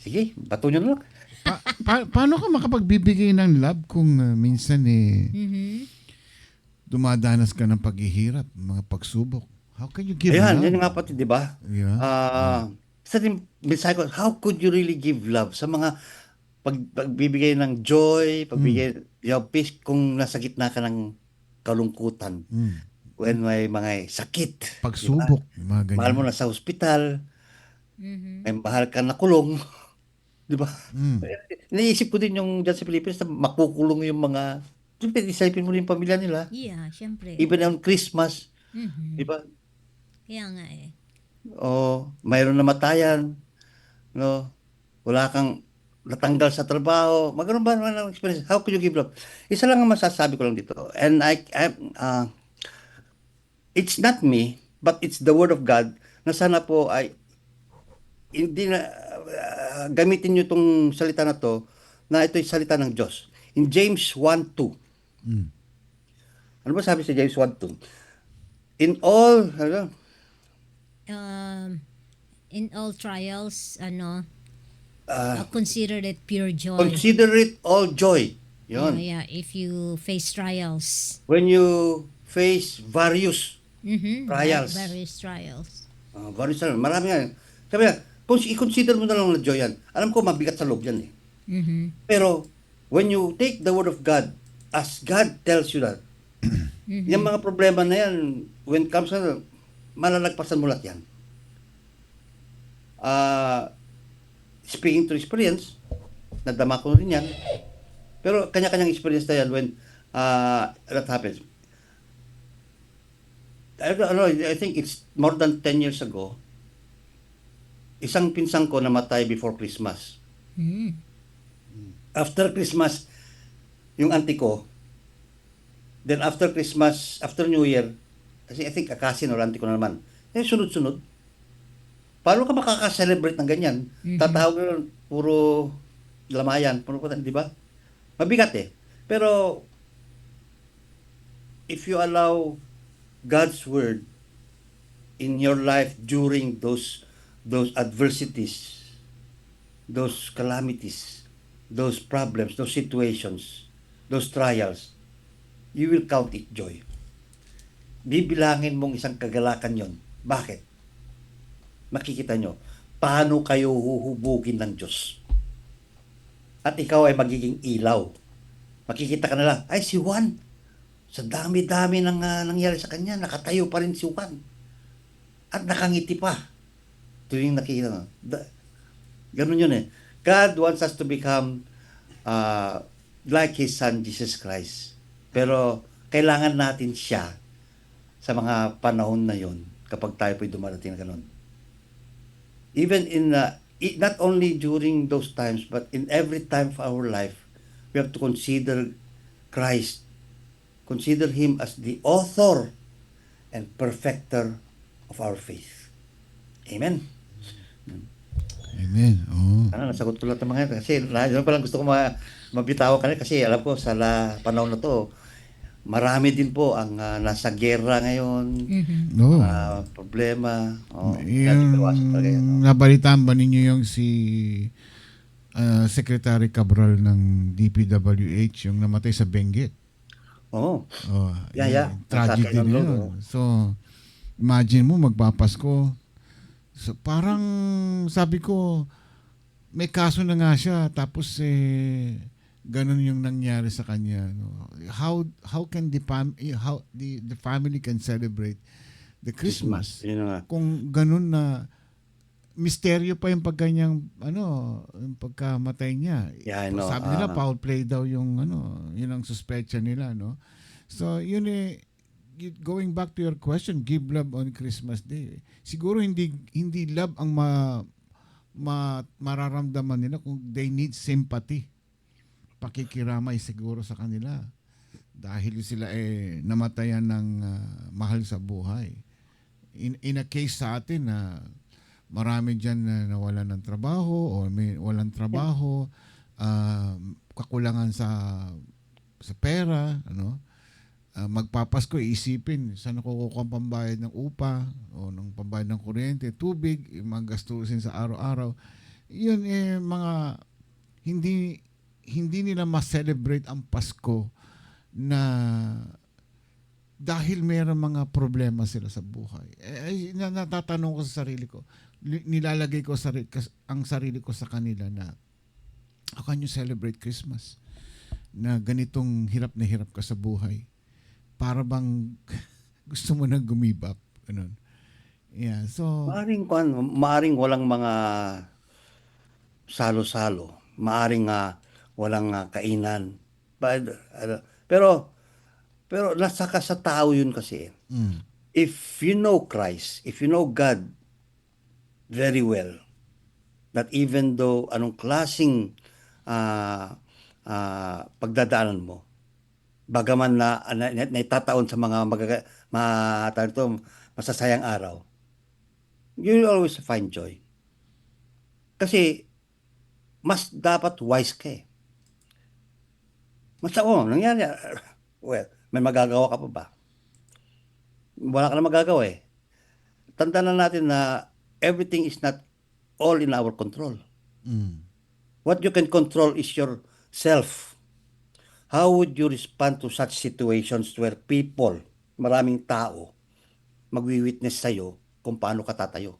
sige, bato nyo na lang. Paano ka makapagbibigay ng love kung minsan dumadanas ka ng paghihirap, mga pagsubok? How can you give Ayan, love? yan nga pati, di ba? Yeah. Sa din, mensahe ko, how could you really give love sa mga pagbibigay ng joy, pagbigay peace kung nasa gitna ka ng kalungkutan, when may mga sakit, Pagsubok, yung mga ganyan. mahal mo na sa ospital, may mahal ka na kulong, di ba? Naisip ko din yung dyan sa Pilipinas na makukulong yung mga, siyempre, isipin mo rin yung pamilya nila, Yeah, syempre. even on Christmas, di ba? Kaya nga eh. O mayroon namatayan, no? Wala kang natanggal sa trabaho. Magkaroon ba naman ng experience? How could you give love? Isa lang ang masasabi ko lang dito. And it's not me, but it's the word of God na sana po ay hindi na gamitin niyo tong salita na to na ito'y salita ng Diyos. In James 1:2. Ano ba sabi sa James 1:2? In all trials, consider it pure joy. Consider it all joy. Yun. Yeah, if you face trials. When you face various trials. Various trials. Various trials. Marami nga. Sabi nga, i-consider mo na lang na joy yan. Alam ko, mabigat sa loob yan eh. Pero, when you take the word of God, as God tells you that, yung mga problema na yan, when it comes to, malalagpasan mo lahat yan. Speaking to experience, nadama ko rin yan. Pero kanya-kanyang experience na yan when that happens. I think it's more than 10 years ago, isang pinsang ko namatay before Christmas. After Christmas, yung auntie ko, then after Christmas, after New Year, kasi I think akasin or auntie ko na naman, sunod-sunod. Paano ka makaka-celebrate ng ganyan? Tatawag ka puro lamayan, di ba? Mabigat eh. Pero, if you allow God's word in your life during those adversities, those calamities, those problems, those situations, those trials, you will count it joy. Bibilangin mong isang kagalakan yon. Bakit? Makikita nyo, paano kayo huhubugin ng Diyos. At ikaw ay magiging ilaw. Makikita ka na lang, ay si Juan, sa dami-dami ng nangyari sa kanya, nakatayo pa rin si Juan. At nakangiti pa. Tuwing nakikita mo. Ganun yun eh. God wants us to become like His Son, Jesus Christ. Pero kailangan natin siya sa mga panahon na yon kapag tayo po'y dumarating na ganun. Even in, not only during those times, but in every time of our life, we have to consider Christ. Consider Him as the author and perfecter of our faith. Amen. Amen. Oh. Nasagot ko lahat ng mga yan. Kasi yun palang gusto ko mabitawan kanina kasi alam ko sa panahon na to, marami din po ang nasa gera ngayon, No. problema. Yung nabalitaan ba ninyo yung si Secretary Cabral ng DPWH yung namatay sa Benguet? Oo. Oh, Yeah. tragedy Ang din lolo. yun. So, imagine mo magpapasko. So, parang sabi ko, may kaso na nga siya tapos ganun yung nangyari sa kanya. No? How can the family can celebrate the Christmas Yun nga. kung ganun na misteryo pa yung pagkanyang yung pagkamatay niya. Yeah, I know. Sabi nila foul play daw yung yun ang suspecha nila, no. So, yun going back to your question, give love on Christmas Day. Siguro hindi love ang mararamdaman nila kung they need sympathy. Pakikiramay siguro sa kanila. Dahil sila namatayan ng mahal sa buhay. In a case sa atin na marami dyan na nawalan ng trabaho o may walang trabaho, kakulangan sa pera, ano, magpapasko, iisipin saan ako kukuha ang pambayad ng upa o ng pambayad ng kuryente, tubig, yung mga gastusin sa araw-araw. Yun mga hindi nila ma-celebrate ang Pasko na dahil mayroong mga problema sila sa buhay. Natatanong ko sa sarili ko, nilalagay ko ang sarili ko sa kanila na how can you celebrate Christmas? Na ganitong hirap na hirap ka sa buhay. Para bang gusto mo na gumibap. Ganun. Yeah, so... Maaring walang mga salo-salo. Maaring walang kainan. Pero nasa ka sa tao yun kasi. If you know Christ, if you know God very well, that even though anong klaseng pagdadaanan mo, bagaman na naitataon sa mga masasayang araw, you will always find joy. Kasi mas dapat wise ka eh. Nangyari. Well, may magagawa ka pa ba? Wala ka na magagawa eh. Tandaan na natin na everything is not all in our control. What you can control is yourself. How would you respond to such situations where people, maraming tao, magwi-witness sa'yo kung paano ka tatayo?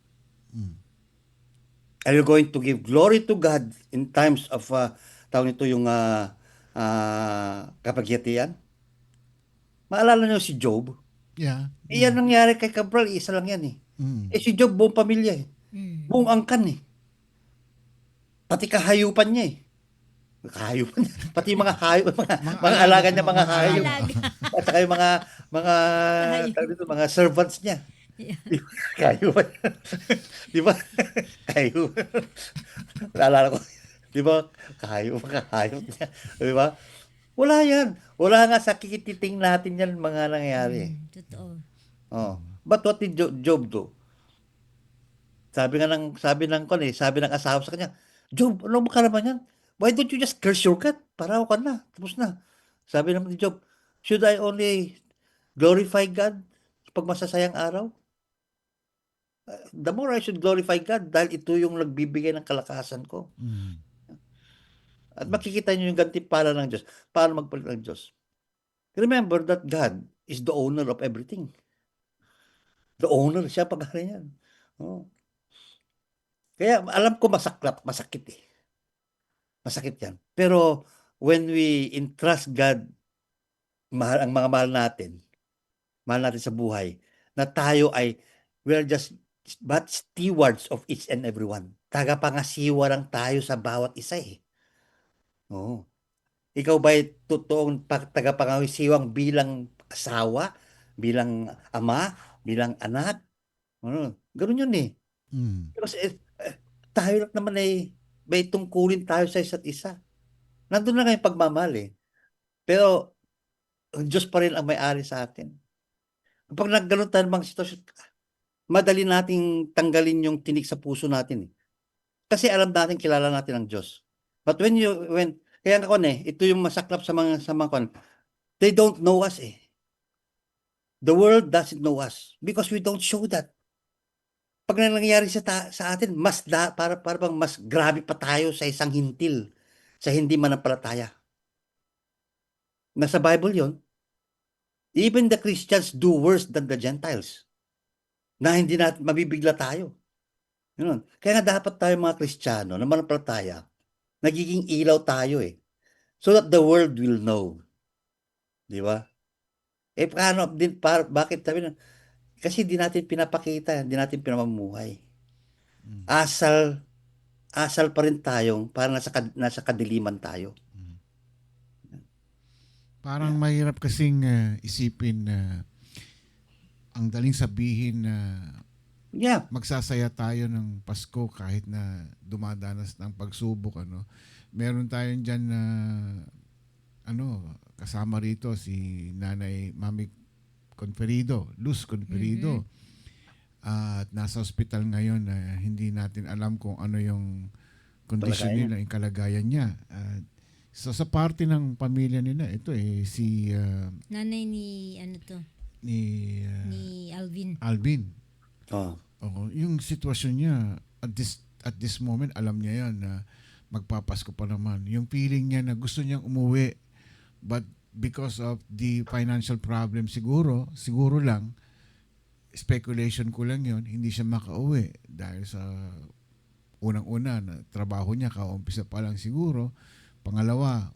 Are you going to give glory to God in times of, tawag nito yung kapagyatian? Maalala niyo si Job? Yeah. Yan nangyari kay Cabral, isa lang yan eh. Si Job, buong pamilya eh. Buong angkan eh. Pati kahayupan niya eh. Kahayupan niya. Pati mga hayop, mga alaga niya, mga hayop. At saka yung mga servants niya. Kahayupan. Di ba? Kahayupan. Naalala ko. Di ba? Kahayop niya. Di ba? Wala yan. Wala nga sa kikititing natin yan mga nangyayari. Totoo. Oh. But what did Job do? Sabi ng asawa sa kanya, Job, ano ka naman yan? Why don't you just curse your cat? Paraw ka na. Tapos na. Sabi naman ni Job, should I only glorify God pag masasayang araw? The more I should glorify God dahil ito yung nagbibigay ng kalakasan ko. At makikita niyo yung gantimpala ng Diyos. Paano magpalit ng Diyos? Remember that God is the owner of everything. The owner, siya pag-ari yan. Oh. Kaya alam ko masakit eh. Masakit yan. Pero when we entrust God, ang mga mahal natin sa buhay, na tayo ay, we're just but stewards of each and every one. Tagapangasiwa lang tayo sa bawat isa eh. Oo. Ikaw ba'y totoong tagapangasiwang bilang asawa, bilang ama, bilang anak? Ganun yun eh. Kasi tayo lang naman ay may tungkulin tayo sa isa't isa. Nandun na ngayong pagmamahal eh. Pero ang Diyos pa rin ang may-ari sa atin. Kapag nagganon tayo ng mga sitwasyon, madali nating tanggalin yung tinik sa puso natin eh. Kasi alam natin, kilala natin ang Diyos. But kaya ako ito yung masaklap sa mga they don't know us eh. The world doesn't know us because we don't show that. Pag nangyayari sa atin, para bang mas grabe pa tayo sa isang hintil, sa hindi manampalataya. Nasa Bible yon. Even the Christians do worse than the Gentiles. Na hindi natin mabibigla tayo. Yun. Kaya nga dapat tayo mga Kristiyano na manampalataya, nagiging ilaw tayo eh. So that the world will know. Di ba? Bakit sabi na, kasi di natin pinapakita, di natin pinamamuhay. Asal pa rin tayong para nasa kadiliman tayo. Parang mahirap kasing isipin na ang daling sabihin na Yeah. magsasaya tayo ng Pasko kahit na dumadanas ng pagsubok, ano. Meron tayong diyan na kasama rito si Nanay Mami Conferido, Luz Conferido. At nasa ospital ngayon na hindi natin alam kung ano yung kondisyon Kalagayan. nila, yung kalagayan niya. At so sa parte ng pamilya nila, ito si Nanay ni, ano to, ni ni Alvin. Alvin. Oh. Oo, yung sitwasyon niya at this moment, alam niya yan na magpapasko pa naman. Yung feeling niya na gusto niyang umuwi, but because of the financial problem siguro lang, speculation ko lang yon, hindi siya makauwi dahil sa unang-una na trabaho niya, kaumpisa pa lang siguro. Pangalawa,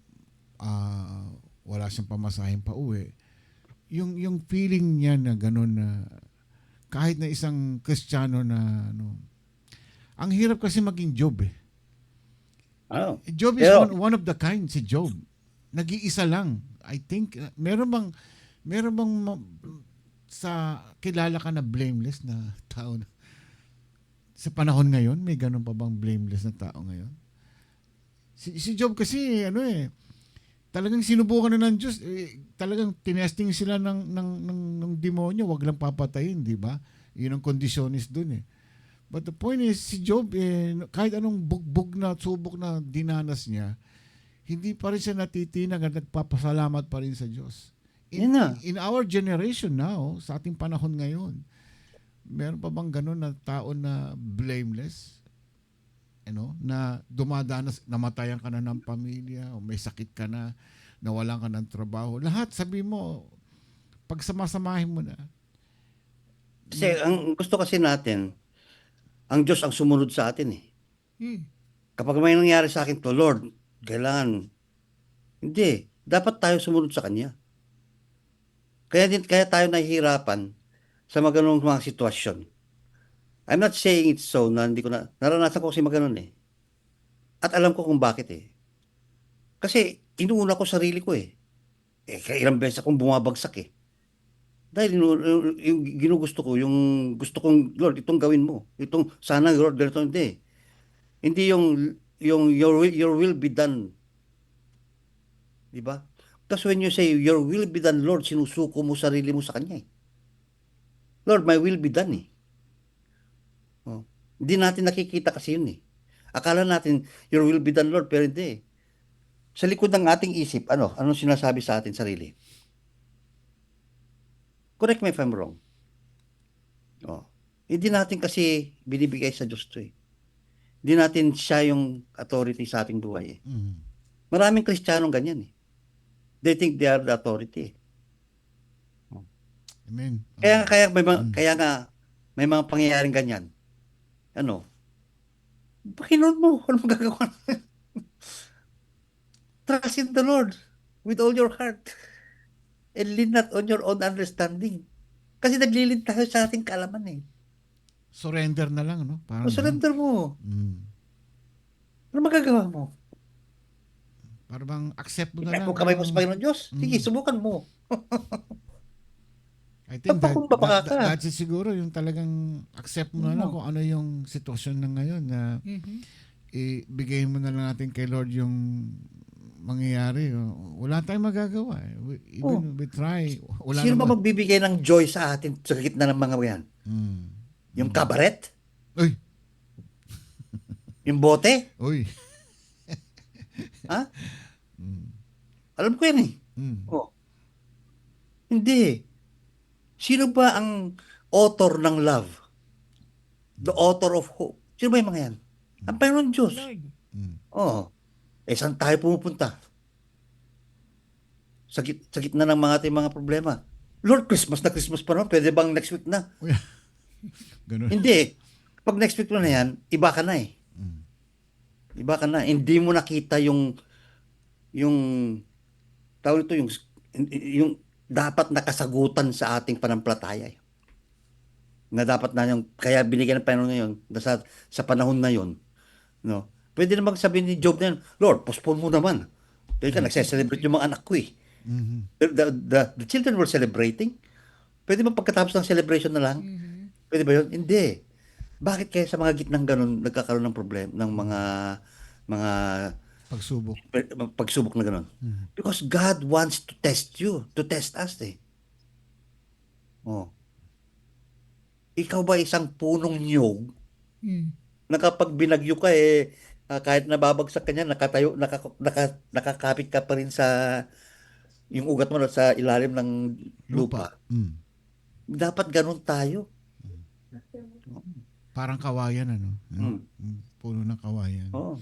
wala siyang pamasahing pauwi. Yung feeling niya na gano'n na kahit na isang Kristiyano na ang hirap kasi maging Job eh. Oh. Job is Pero- one of the kind, si Job. Nag-iisa lang. I think meron bang sa kilala ka na blameless na tao na, sa panahon ngayon, may ganun pa bang blameless na tao ngayon? Si Job kasi talagang sinubukan na ng Diyos, talagang tinesting sila ng demonyo, wag lang papatayin, di ba? Yun ang kondisyonis dun eh. But the point is, si Job, kahit anong bugbog na subok na dinanas niya, hindi pa rin siya natitinag at nagpapasalamat pa rin sa Diyos. Yan na. In our generation now, sa ating panahon ngayon, meron pa bang ganun na tao na blameless? Na dumadanas, namatayan ka na ng pamilya, o may sakit ka na, nawalan ka ng trabaho. Lahat, sabi mo, pag samasamahin mo na. Kasi ang gusto kasi natin, ang Diyos ang sumunod sa atin eh. Kapag may nangyari sa akin to, Lord, kailangan, hindi, dapat tayo sumunod sa Kanya. Kaya tayo nahihirapan sa ganung mga sitwasyon. I'm not saying it's so na hindi ko naranasan ko kasi maganon eh. At alam ko kung bakit eh. Kasi inuuna ko sarili ko eh. Kaya ilang beses akong bumabagsak eh. Dahil yung ginugusto ko, yung gusto kong, Lord, itong gawin mo. Itong, sana, Lord, ganito, hindi. Hindi yung your will be done. Diba? Because when you say, your will be done, Lord, sinusuko mo sarili mo sa Kanya eh. Lord, my will be done eh. Oh. Hindi natin nakikita kasi yun eh. Akala natin, your will be done, Lord, pero hindi eh. Sa likod ng ating isip, anong sinasabi sa ating sarili? Correct me if I'm wrong. Oh. Hindi natin kasi binibigay sa Diyos to eh. Hindi natin siya yung authority sa ating buhay eh. Maraming Kristiyanong ganyan eh. They think they are the authority eh. Amen. Kaya nga may mga pangyayaring ganyan. Panginoon mo, ano magagawa? Trust in the Lord with all your heart and lean not on your own understanding. Kasi naglilid tayo sa ating kaalaman eh. Surrender na lang, no? Parang Surrender mo. Mm. Ano magagawa mo? Parang bang accept mo na lang. Ipag mo kamay mo sa Panginoon Diyos. Sige, subukan mo. I think Magpakumbaba ka. that's siguro yung talagang accept mo na lang kung ano yung sitwasyon na ngayon na ibigay mo na lang natin kay Lord yung mangyayari. Wala tayong magagawa. Even we try. Wala Sino ba naman. magbibigay ng joy sa atin sa gitna ng mga yan? Yung kabaret? Uy! Yung bote? Uy! Ha? Alam ko yan eh. Oh. Hindi. Sino ba ang author ng love? The author of hope? Sino ba yung mga yan? Ang Panginoon Diyos. Lord. Oo. Saan tayo pumupunta? Sa gitna ng mga ating mga problema. Lord, Christmas na Christmas pa naman. Pwede bang next week na? Uy! Ganun. Hindi. Pag next week mo na yan, iba ka na eh. Iba ka na. Hindi mo nakita yung tawag ito, yung dapat nakasagutan sa ating panampalataya. Na dapat na yung, kaya binigyan ng Panginoon ngayon, sa panahon na yun, pwede namang sabihin ni Job na yun, Lord, postpone mo naman. Dahil ka, nagse-celebrate yung mga anak ko eh. The children were celebrating. Pwede ba pagkatapos ng celebration na lang? Pwede ba yun? Hindi. Bakit kaya sa mga gitnang ganun nagkakaroon ng problem ng mga Pagsubok. pagsubok na ganun? Because God wants to test you, to test us eh. Oh. Ikaw ba isang punong niyog Mm. na kapag binagyo ka kahit nababagsak ka niya, nakakapit ka pa rin sa yung ugat mo sa ilalim ng lupa. Dapat ganun tayo. Parang kawayan, ano? Puno ng kawayan. Oo.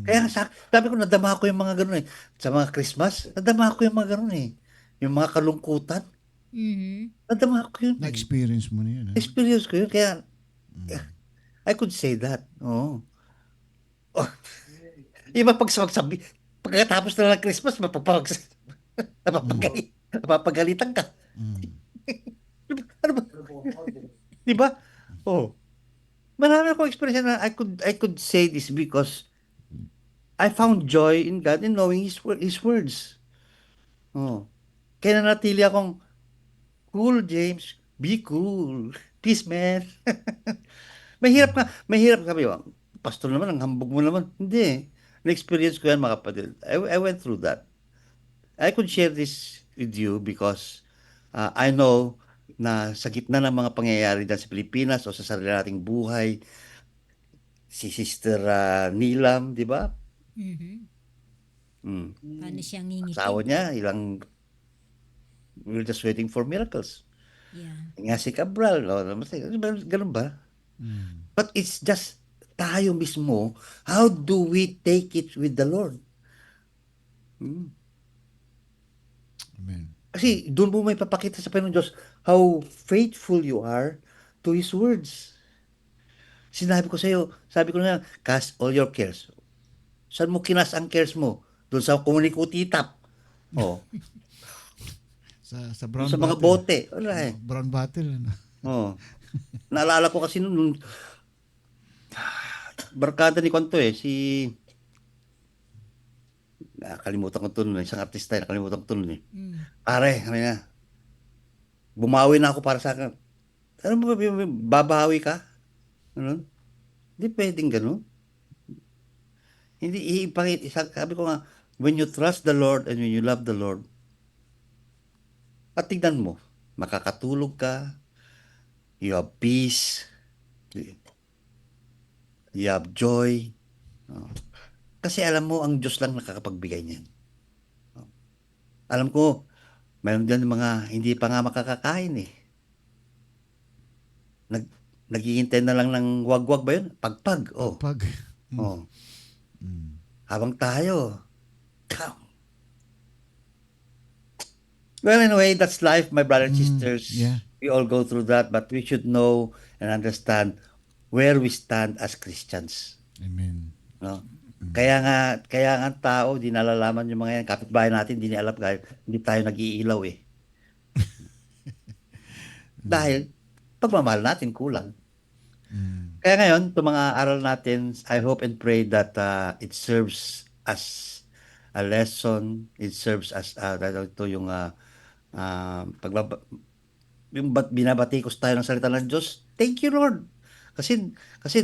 Kaya sabi ko, nadama ko yung mga ganun eh. Sa mga Christmas, nadama ko yung mga ganun eh. Yung mga kalungkutan, nadama ko yun. Na-experience mo na yun, ha? Experience ko yun. Kaya, I could say that. Oo. Oh. Iba pagsabi, pagkatapos na ng Christmas, mapapagalitan ka. Ano ba? Di ba? Oh. Marami akong experience na I could say this because I found joy in God in knowing His words. Oh. Kaya nanatili akong cool, James. Be cool. Peace, man. Mahirap sabi mo. Pastor naman, ang hambog mo naman. Hindi. Na-experience ko yan, mga kapatid. I went through that. I could share this with you because I know na sa gitna ng mga pangyayari dyan sa Pilipinas o sa sarili nating buhay, si Sister Nilam, di ba? Paano siyang ngingiti? Asawa niya, we're just waiting for miracles. Yeah. Nga si Cabral, ganun ba? But it's just tayo mismo, how do we take it with the Lord? Amen. Kasi doon mo may papakita sa Panginoon Diyos how faithful you are to His words. Sinabi ko sa iyo, sabi ko na, cast all your cares. Saan mo kinas ang cares mo? Doon sa komunikutitap. Oh. Sa brown Sa mga bottle. bote. Wala eh. Brown bottle, ano? Oh. Naalala ko kasi nung barkada ni Kwanto si nakalimutan ko ito nun, isang artista, nakalimutan ko ito nun eh. Pare, ano na, bumawi na ako para sa akin. Ano ba, babawi ka? Ano? Hindi pwedeng gano'n. Hindi, sabi ko nga, when you trust the Lord and when you love the Lord, at tignan mo, makakatulog ka, you have peace, you have joy. Kasi alam mo, ang Diyos lang nakakapagbigay niyan. Alam ko, mayroon dyan mga hindi pa nga makakakain eh. Naghihintay na lang ng wagwag ba yun? Pagpag. Oh. Pag. Oh. Habang tayo. Well, anyway, that's life, my brothers and sisters. yeah. We all go through that, but we should know and understand where we stand as Christians. Amen. No? Kaya nga tao, di nalalaman yung mga yan. Kapitbahay natin, di alam kahit hindi tayo nag-iilaw eh. Dahil, pagmamahal natin kulang. Kaya ngayon, itong mga aral natin, I hope and pray that it serves as a lesson. It serves as, ito yung, yung binabatikos tayo ng salita ng Diyos. Thank you, Lord. Kasi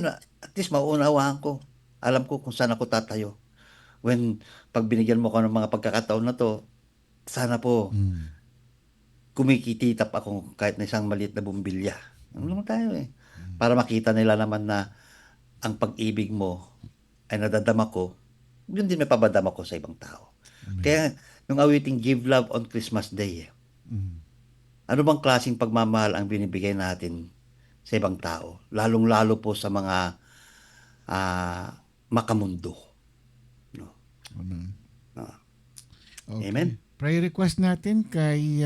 at least mauunawaan ko. Alam ko kung saan ako tatayo. Pag binigyan mo ko ng mga pagkakataon na to, sana po, kumikititap ako kahit na isang maliit na bumbilya. Ano naman tayo eh. Para makita nila naman na ang pag-ibig mo ay nadadama ko, yun din may papadama ko sa ibang tao. Kaya, nung awiting Give Love on Christmas Day, ano bang klaseng pagmamahal ang binibigay natin sa ibang tao? Lalong-lalo po sa mga makamundo. No? Amen. Okay. Amen. Prayer request natin kay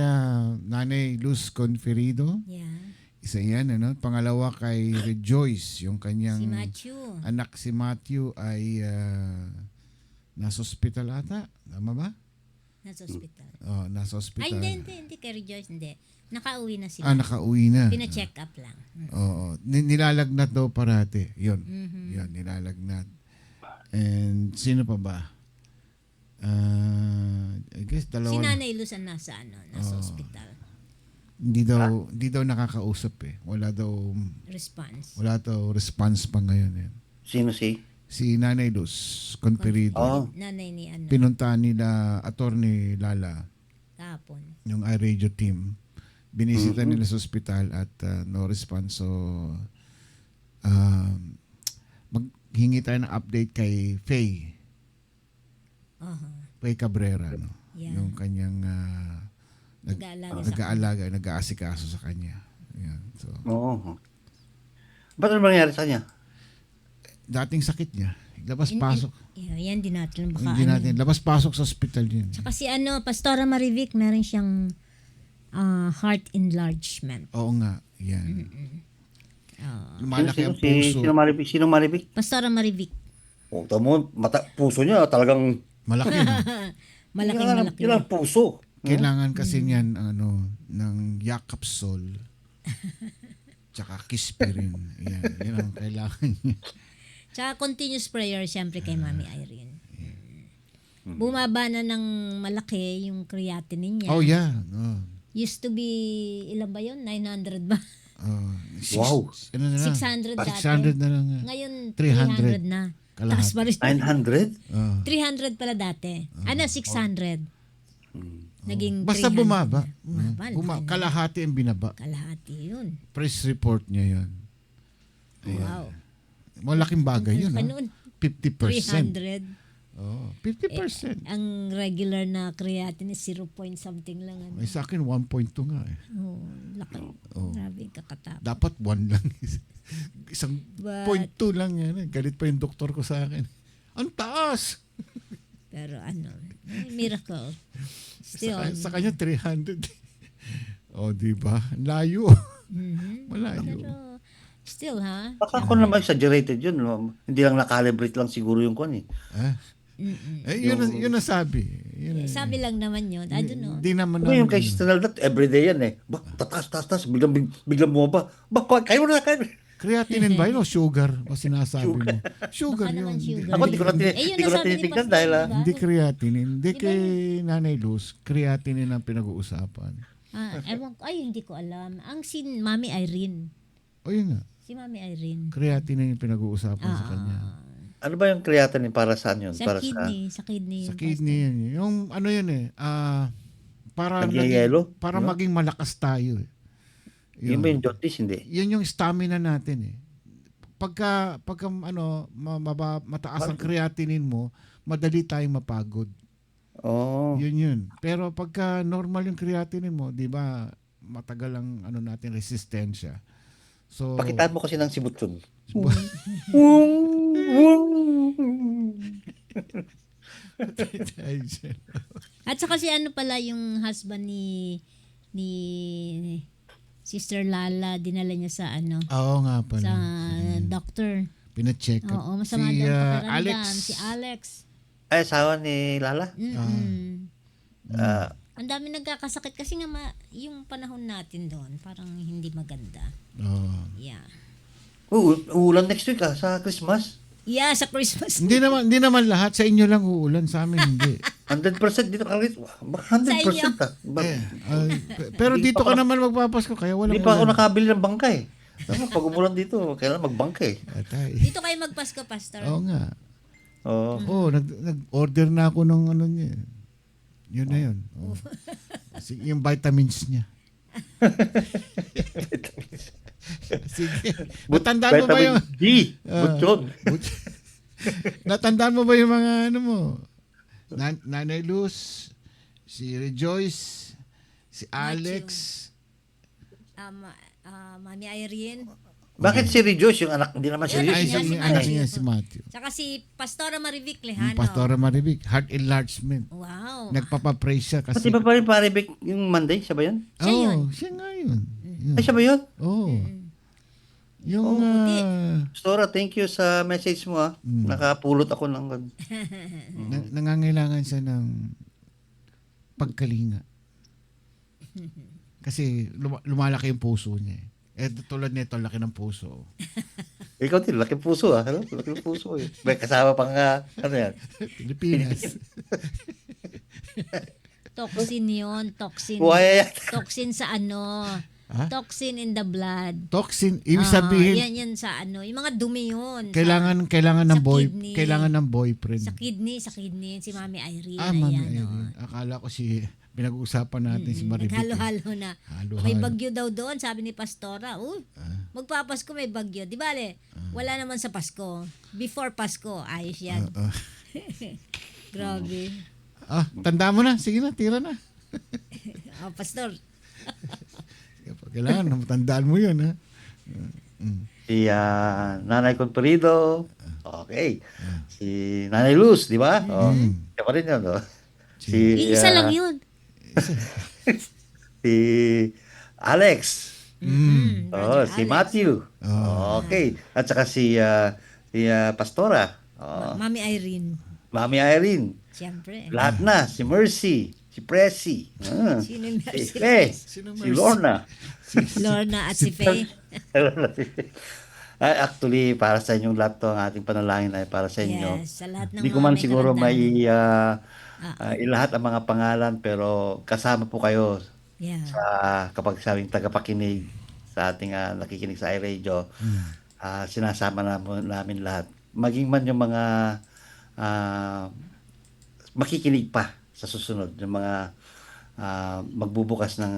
Nanay Luz Conferido. Yeah. Isa yan, ano? Pangalawa kay Rejoice, yung kanyang Si Matthew. anak si Matthew ay nasa ospital ata. Tama ba? Nasa ospital. Oh, nasa ospital. Ay, hindi kay Rejoice, hindi. Nakauwi na sila. Nakauwi na. Pina-check up lang. Oo. Nilalagnat daw parati. Yun. Yan, nilalagnat. And sino pa ba? I guess Si dalawa. Nanay Luz ang nasa nasa ospital. Hindi daw nakakausap eh. Wala daw response pa ngayon eh. Sino si? Si Nanay Luz Conpirido. Oh. Nanay ni Pinuntahan nila Attorney Lala, Tapon. yung iRadio team. Binisita nila sa ospital at no response. So, maghingi tayo ng update kay Faye. Faye Cabrera. No? Yeah. Yung kanyang Nag-aalaga sa nag-aasikaso sa kanya. Yan. So, Oo. Ba't ano nangyari sa kanya? dating sakit niya. Labas-pasok. Yan din natin. Baka Hindi natin. Labas-pasok sa ospital yun. Kasi Pastora Marivic, meron siyang heart enlargement. Oo nga. Yan. Lumalaki ang puso. Sino Maribik? Pastora Marivic. O, tamo, puso niya talagang Malaki. No? Malaki. Ilang puso. Kailangan kasi niyan ng Yakapsol. Tsaka Kispirin. Yan ang kailangan niya. Tsaka continuous prayer siyempre kay Mami Irene. Bumaba na ng malaki yung creatinine niya. Oh, yeah. Oh. Used to be, ilan ba yun? 900 ba? Wow. Ano na lang? 600 dati. 600 na lang. Ngayon, 300 300 na. Kalahati. Taas pa rin. 900? 300 pala dati. 600. Naging Basta 300. bumaba. Bumaba. Kalahati ang binaba. Kalahati yun. Press report niya yun. Wow. Malaking bagay yun. Ano, 50%. 300. Oh, 50%. Ang regular na creatinine is 0 point something lang. May sa akin 1.2 nga eh. Oh, laki. Grabe, kakatapos. Dapat 1 lang. Isang But- 0.2 lang yan. Galit pa yung doktor ko sa akin. Ang taas! Pero miracle. Still. Sa kanya 300. Oh, di ba? Layo. Malayo. Pero, still Baka ako naman exaggerated yun. No? Hindi lang nakalibrate lang siguro yung kon eh. Yun ang sabi. sabi lang naman yun. I don't know. Hindi naman Ano yung kay Sister Naldat, everyday yan eh. Tatas, biglang bumaba. Kayo na. Creatinine ba yun o sugar? O sinasabi mo? Sugar Baka naman yun. sugar. Ako di ko na Yun ang sabi ni tinitignan Pastor, dahil diba? Hindi creatinine. Hindi kay Nanay Luz. Creatinine ang pinag-uusapan. Ewan ko. Ay, hindi ko alam. Ang si Mami Irene. O yun nga. Si Mami Irene. Creatinine yung pinag-uusapan sa kanya. Ano ba yung creatinine para saan yun? Sa Para kidney. Sa kidney. Sa yung kidney yun. Yung ano yun eh. Para Nagyayelo? para maging malakas tayo eh. Yun ba yung jaundice? Hindi. Yun yung stamina natin eh. Pagka mataas ang creatinine mo, madali tayong mapagod. Oh. Yun. Pero pagka normal yung creatinine mo, 'di ba, matagal ang natin resistensya. So Pakitaan mo kasi ng sibutson. At saka si pala yung husband ni Sister Lala, dinala niya sa Oo nga pala. sa doctor. Pina-check up. Oo, masama Si daw ang pakiramdam. Alex. Si Alex. Ay, asawa ni Lala? Ang dami nagkakasakit kasi nga yung panahon natin doon parang hindi maganda. Oo. Yeah. Uulan next week sa Christmas. Yeah, sa Christmas. Hindi naman lahat sa inyo lang uulan, sa amin hindi. 100% dito ka. 100% Pero dito ka naman magpapasko kaya walang Hindi pa ako ulan. nakabili ng bangka eh. Tama, pag umulan dito, kailangan magbangka eh. Atay. Dito kayo magpasko, Pastor. Oo nga. Oo. Nag-order na ako ng niya. Yun na yun. Oh. Yung vitamins niya. Sige. Natandaan mo ba yung... D. Butchon. Natandaan mo ba yung mga mo? Nanay Luz, si Rejoice, si Alex. Mami Irene. Bakit si Rejoice yung anak? Hindi naman si Yan, Ay, Rejoice. si si anak Matthew. niya si Matthew. Saka si Pastora Marivic Yung Lejano. Pastora Marivic, heart enlargement. Wow. Nagpapapraise siya kasi... Pati ba pa rin Paribik yung Monday? Siya ba yun? Siya yun. Siya nga yun. Ay, siya ba yun? Oo. Yung... Pastora, thank you sa message mo ha. Nakapulot ako ng... nangangailangan siya ng pagkalinga. Kasi lumalaki yung puso niya eh. Tulad nito, laki ng puso. Ikaw din, laking puso ano? Laking puso eh. May kasama pang, ano yan? Pilipinas. Toxin yon, toxin. Buhaya yan. Toxin sa ano? Ha? Toxin in the blood. Toxin, ibig Ah, sabihin, yan sa ano, yung mga dumi yun. kailangan ng sa kidney. kailangan ng boyfriend. Sa kidney, si Mami Irene. Mami ayan, Irene. Akala ko pinag-uusapan natin si Maribik. Naghalo-halo na. Halo-halo. May bagyo daw doon, sabi ni Pastora. Magpapasko may bagyo. Di bale, wala naman sa Pasko. Before Pasko, ayos yan. Grabe. Tanda mo na. Sige na, tira na. Pastor, Kailangan, matandaan mo yun, ha? Si Nanay Conperido. Okay. Si Nanay Luz, di ba? Siya pa rin yun, no? Si, isa lang yun. si Alex. Brother Si Alex. Matthew. Okay. At saka si Pastora. Mami Irene. Mami Irene. Siyempre. Lahat na. Si Mercy. Si Pressy. Sino yung Si Mercy? Faye. Si Lorna. Lorna at si Faye. Ay, actually, para sa inyong lahat to, ang ating panalangin ay para sa inyo. Yes, sa lahat ng Hindi ko mga man may siguro karamdaman. ilahat ang mga pangalan, pero kasama po kayo Yeah. kapag sabing tagapakinig sa ating nakikinig sa iRadio. Sinasama namin lahat. Maging man yung mga makikinig pa sa susunod, yung mga magbubukas ng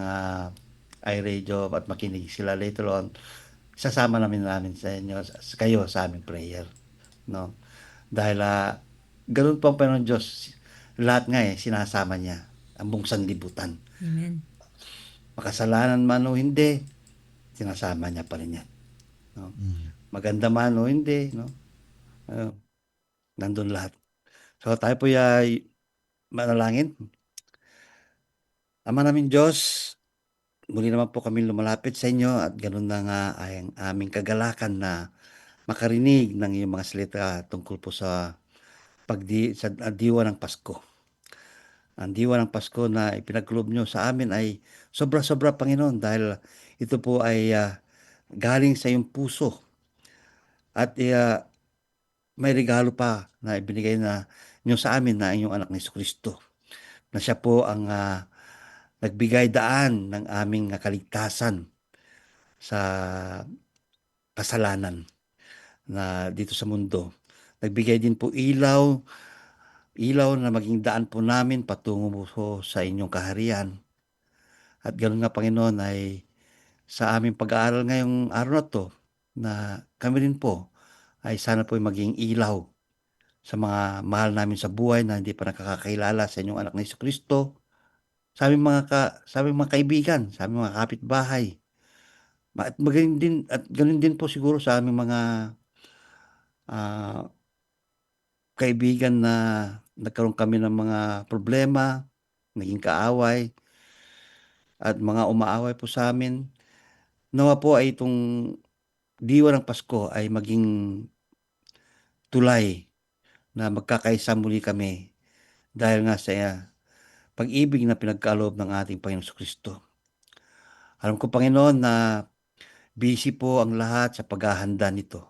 iRadio at makinig sila later on, sasama namin sa inyo, kayo sa aming prayer. No? Dahil ganun po ang Panginoon Diyos. Lahat nga sinasama niya ang buong sanlibutan. Amen. Makasalanan man o hindi, sinasama niya pa rin yan. No? Maganda man o hindi, no? Nandun lahat. So tayo po manalangin. Ama namin Diyos, muli naman po kami lumalapit sa inyo at ganun na nga ay ang aming kagalakan na makarinig ng iyong mga salita tungkol po sa sa diwa ng Pasko. Ang diwa ng Pasko na ipinagkulob nyo sa amin ay sobra-sobra, Panginoon, dahil ito po ay galing sa iyong puso. At may regalo pa na ibinigay na nyo sa amin na inyong anak ni Jesucristo. Na siya po ang nagbigay daan ng aming kaligtasan sa kasalanan na dito sa mundo. Nagbigay din po ilaw na maging daan po namin patungo po sa inyong kaharian. At ganoon nga, Panginoon, ay sa aming pag-aaral ngayong araw na to, na kami rin po ay sana po maging ilaw sa mga mahal namin sa buhay na hindi pa nakakakilala sa inyong anak na Jesucristo, sa aming mga kaibigan, sa aming mga kapitbahay. At ganoon din po siguro sa aming mga kaibigan na nagkaroon kami ng mga problema, naging kaaway, at mga umaaway po sa amin. Nawa po ay itong diwa ng Pasko ay maging tulay na magkakaisa muli kami dahil nga sa pag-ibig na pinagkaloob ng ating Panginoon Kristo. Alam ko, Panginoon, na busy po ang lahat sa paghahanda nito.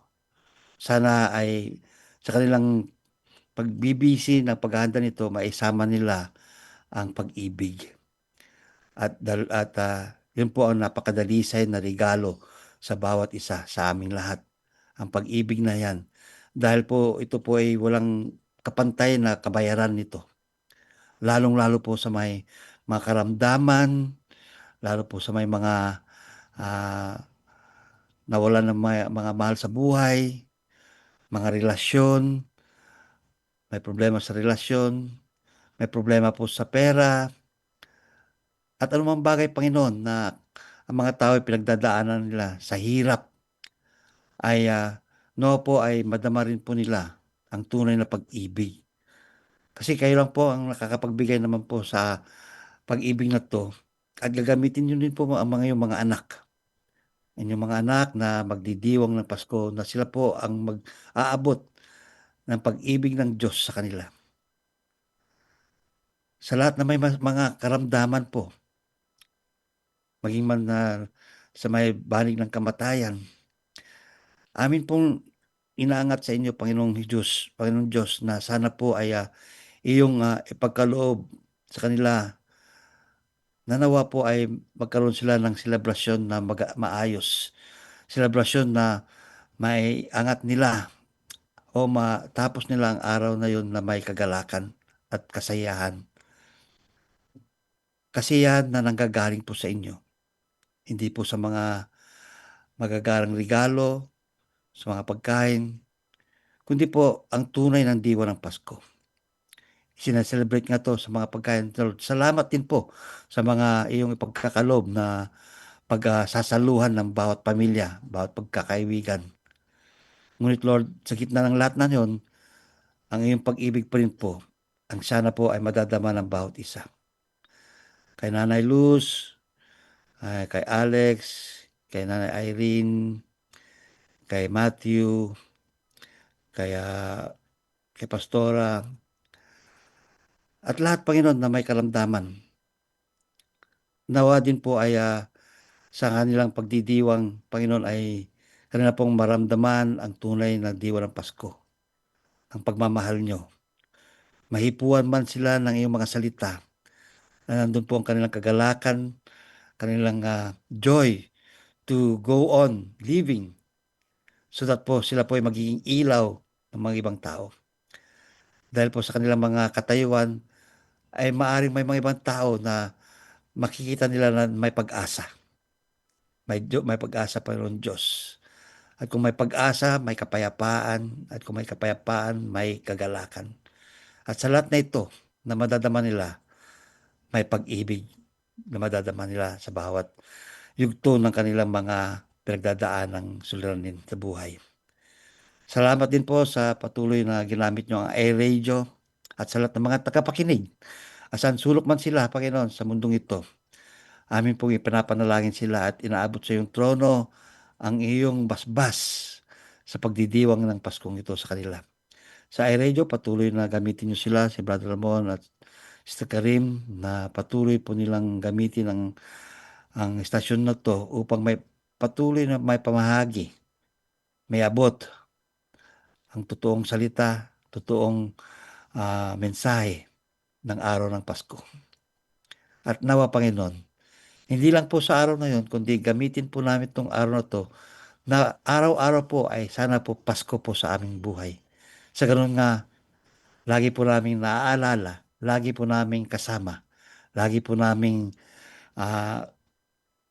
Sana ay sa kanilang pagbibisi ng paghahanda nito, maisama nila ang pag-ibig. At yun po ang napakadalisay na regalo sa bawat isa, sa aming lahat. Ang pag-ibig na yan. Dahil po ito po ay walang kapantay na kabayaran nito. Lalong-lalo po sa may mga karamdaman, lalo po sa may mga nawalan ng mga mahal sa buhay, mga relasyon, may problema sa relasyon, may problema po sa pera, at anumang bagay, Panginoon, na ang mga tao ay pinagdadaanan nila sa hirap, ay po ay madama rin po nila ang tunay na pag-ibig. Kasi kayo lang po ang nakakapagbigay naman po sa pag-ibig na to, at gagamitin nyo din po ang yung mga anak. Inyong mga anak na magdidiwang ng Pasko, na sila po ang mag-aabot ng pag-ibig ng Diyos sa kanila. Sa lahat na may mga karamdaman po, maging man sa may banig ng kamatayan, Amin pong inaangat sa inyo, Panginoong Diyos, na sana po ay iyong ipagkaloob sa kanila na nawa po ay magkaroon sila ng selebrasyon na maayos. Selebrasyon na may angat nila o matapos nila ang araw na yon na may kagalakan at kasayahan. Kasiyahan na nanggagaling po sa inyo. Hindi po sa mga magagarang regalo, sa mga pagkain, kundi po ang tunay ng diwa ng Pasko. Sinaselebrate nga to sa mga pagkain. Lord, salamat din po sa mga iyong ipagkakalob na pagsasaluhan ng bawat pamilya, bawat pagkakaibigan. Ngunit Lord, sa gitna ng lahat na yon, ang iyong pag-ibig pa rin po, ang sana po ay madadama ng bawat isa. Kay Nanay Luz, kay Alex, kay Nanay Irene, kay Matthew, kay Pastora, at lahat, Panginoon, na may karamdaman. Nawa din po ay sa kanilang pagdidiwang, Panginoon, ay kanila pong maramdaman ang tunay na diwa ng Pasko, ang pagmamahal nyo. Mahipuan man sila ng iyong mga salita, na nandun po ang kanilang kagalakan, kanilang joy to go on living, so that po sila po ay magiging ilaw ng mga ibang tao. Dahil po sa kanilang mga katayuan, ay maaring may mga ibang tao na makikita nila na may pag-asa. May pag-asa, Panginoon Diyos. At kung may pag-asa, may kapayapaan. At kung may kapayapaan, may kagalakan. At sa lahat na ito na madadama nila, may pag-ibig na madadama nila sa bawat yugto ng kanilang mga pinagdadaan ng suliranin sa buhay. Salamat din po sa patuloy na ginamit nyo ang iRadio at sa lahat ng mga tagapakinig. Asan sulok man sila, Panginoon, sa mundong ito. Amin pong ipinapanalangin sila at inaabot sa iyong trono ang iyong basbas sa pagdidiwang ng Paskong ito sa kanila. Sa iRadio, patuloy na gamitin nyo sila, si Brother Ramon at Sister Karim, na patuloy po nilang gamitin ang estasyon na to upang may patuloy na may pamahagi, may abot ang totoong salita, totoong mensahe ng araw ng Pasko. At nawa, Panginoon, hindi lang po sa araw na yon, kundi gamitin po namin itong araw na to, na araw-araw po ay sana po Pasko po sa aming buhay. Sa ganun nga, lagi po namin naaalala, lagi po namin kasama, lagi po namin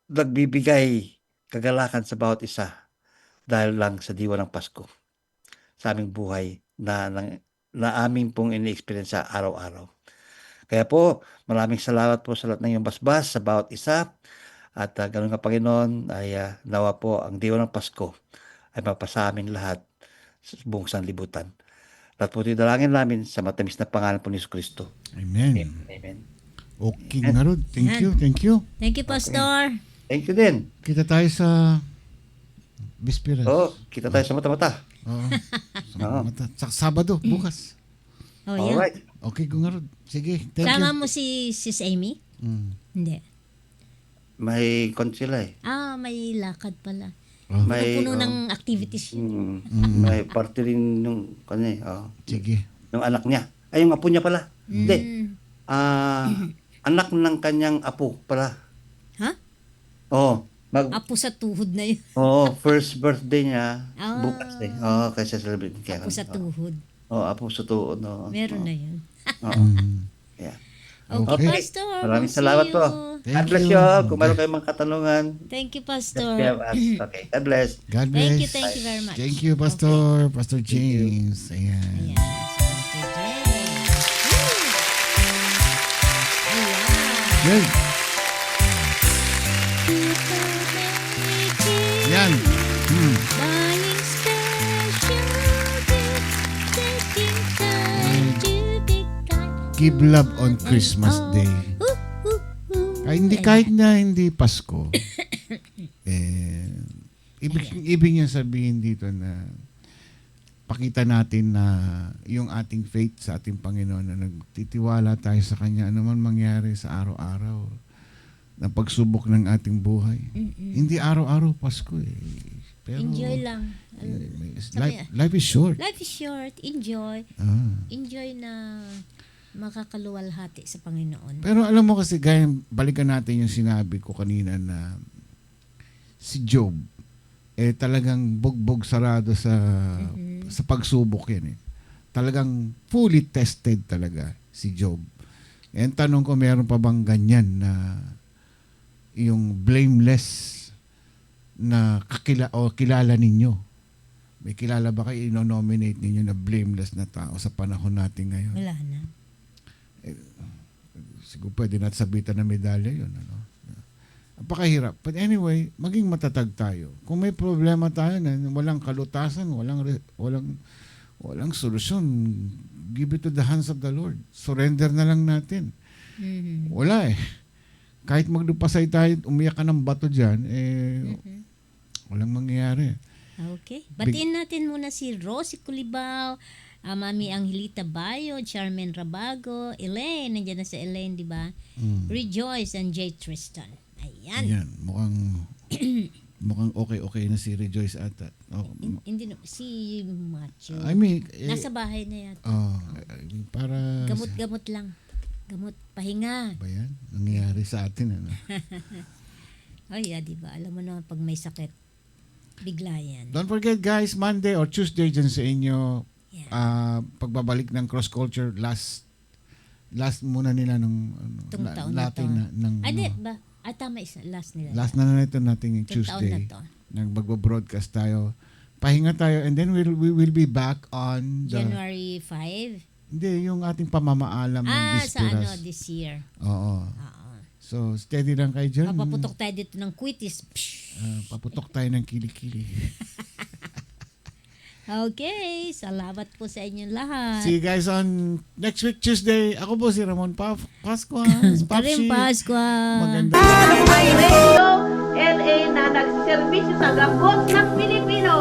nagbibigay kagalakan sa bawat isa dahil lang sa diwa ng Pasko sa aming buhay na aming pong ini-experience sa araw-araw. Kaya po, maraming salamat po sa lahat ng iyong basbas sa bawat isa. At ganoon nga, Panginoon, ay nawa po ang diwa ng Pasko ay mapasa amin lahat sa buong sanlibutan. Lahat po ito dalangin namin sa matamis na pangalan po ni Jesucristo. Amen. Amen. Okay, Narod. Thank you. Thank you, Pastor. Thank you din. Kita tayo sa Bisperas. Kita tayo sa mata-mata. Oo. Sa Sabado, bukas. Oh, yeah. Alright. Okay, Gungarod. Sige, thank Sama you. mo si Sis Amy? Hindi. May sila eh. May lakad pala. May, Puno ng activities yun. may party rin nung kanya Sige. yung anak niya. Ay, yung apo niya pala. Hindi. Anak ng kanyang apo pala. Ha? Oo. Apo sa tuhod na yun. First birthday niya. Ah. Bukas eh. Kasi celebrate kaya. Apo sa tuhod. Apo sa tuhod. Meron na yun. Yeah. Okay, Okay. Pastor. Maraming we'll see salamat po. you. Thank God bless you. you all. Kung meron kayong mga katanungan, Thank you, just Pastor. PM us. Okay. God bless. God bless. Thank you very much. Thank you, Pastor. Pastor James. Ayan. Ayan, si Pastor James. Woo! Ayan. Yun. Yan. Buying special gifts, taking time to be kind. Give love on Christmas Day. Kahit na hindi Pasko. Ibig niya sabihin dito na pakita natin na yung ating faith sa ating Panginoon na nagtitiwala tayo sa Kanya anuman mangyari sa araw-araw na pagsubok ng ating buhay. Hindi araw-araw Pasko eh. Pero Enjoy lang. Life is short. Life is short. Enjoy. Ah. Enjoy na makakaluwalhati sa Panginoon. Pero alam mo kasi, gaya, balikan natin yung sinabi ko kanina na si Job, talagang bugbog sarado sa pagsubok yan eh. Talagang fully tested talaga si Job. And tanong ko, meron pa bang ganyan na yung blameless na kilala ninyo? May kilala ba kayo, ino-nominate ninyo na blameless na tao sa panahon natin ngayon? Wala na. Siguro pwede natin sabitan ng medalya yun. Ano? Napakahirap. But anyway, maging matatag tayo. Kung may problema tayo na walang kalutasan, walang solusyon, give it to the hands of the Lord. Surrender na lang natin. Wala eh. Kahit magdupasay tayo, umiyak ka ng bato dyan, walang mangyayari. Okay. Batiin natin muna si Rosie Culibao, Mami Angelita Bayo, Charmaine Rabago, Elaine, nandiyan na si Elaine, di ba? Rejoice and Jay Tristan. Ayan. Ayan, mukhang okay na si Rejoice ata. Hindi no, si Macho. I mean, Nasa bahay na yata. para Gamot-gamot lang. Gamot, pahinga. ba yan? Nangyayari sa atin, ano? Oh yeah, di ba? Alam mo naman pag may sakit, bigla yan. Don't forget guys, Monday or Tuesday dyan sa inyo, Yeah. pagbabalik ng cross culture, last muna nila nung Itong taon na to. ng Di ba? Tama, last nila. last na ito natin yung Itong taon na Tuesday. to. Nang magbo-broadcast tayo. Pahinga tayo and then we will be back on the January 5? hindi, yung ating pamamaalam ng Sa Bisperas. this year. Oo. Oo. So, steady lang kayo dyan. Papaputok tayo dito ng quitis. Paputok tayo ng kilikili. Okay, salamat po sa inyong lahat. See you guys on next week, Tuesday. Ako po si Ramon Pascua. Karing Pascua. Maganda. Ay Radio LA na nagsiservisyo sa gabos ng Pilipino.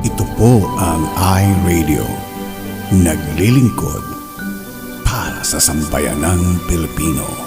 Ito po ang iRadio. Naglilingkod para sa sambayanang Pilipino.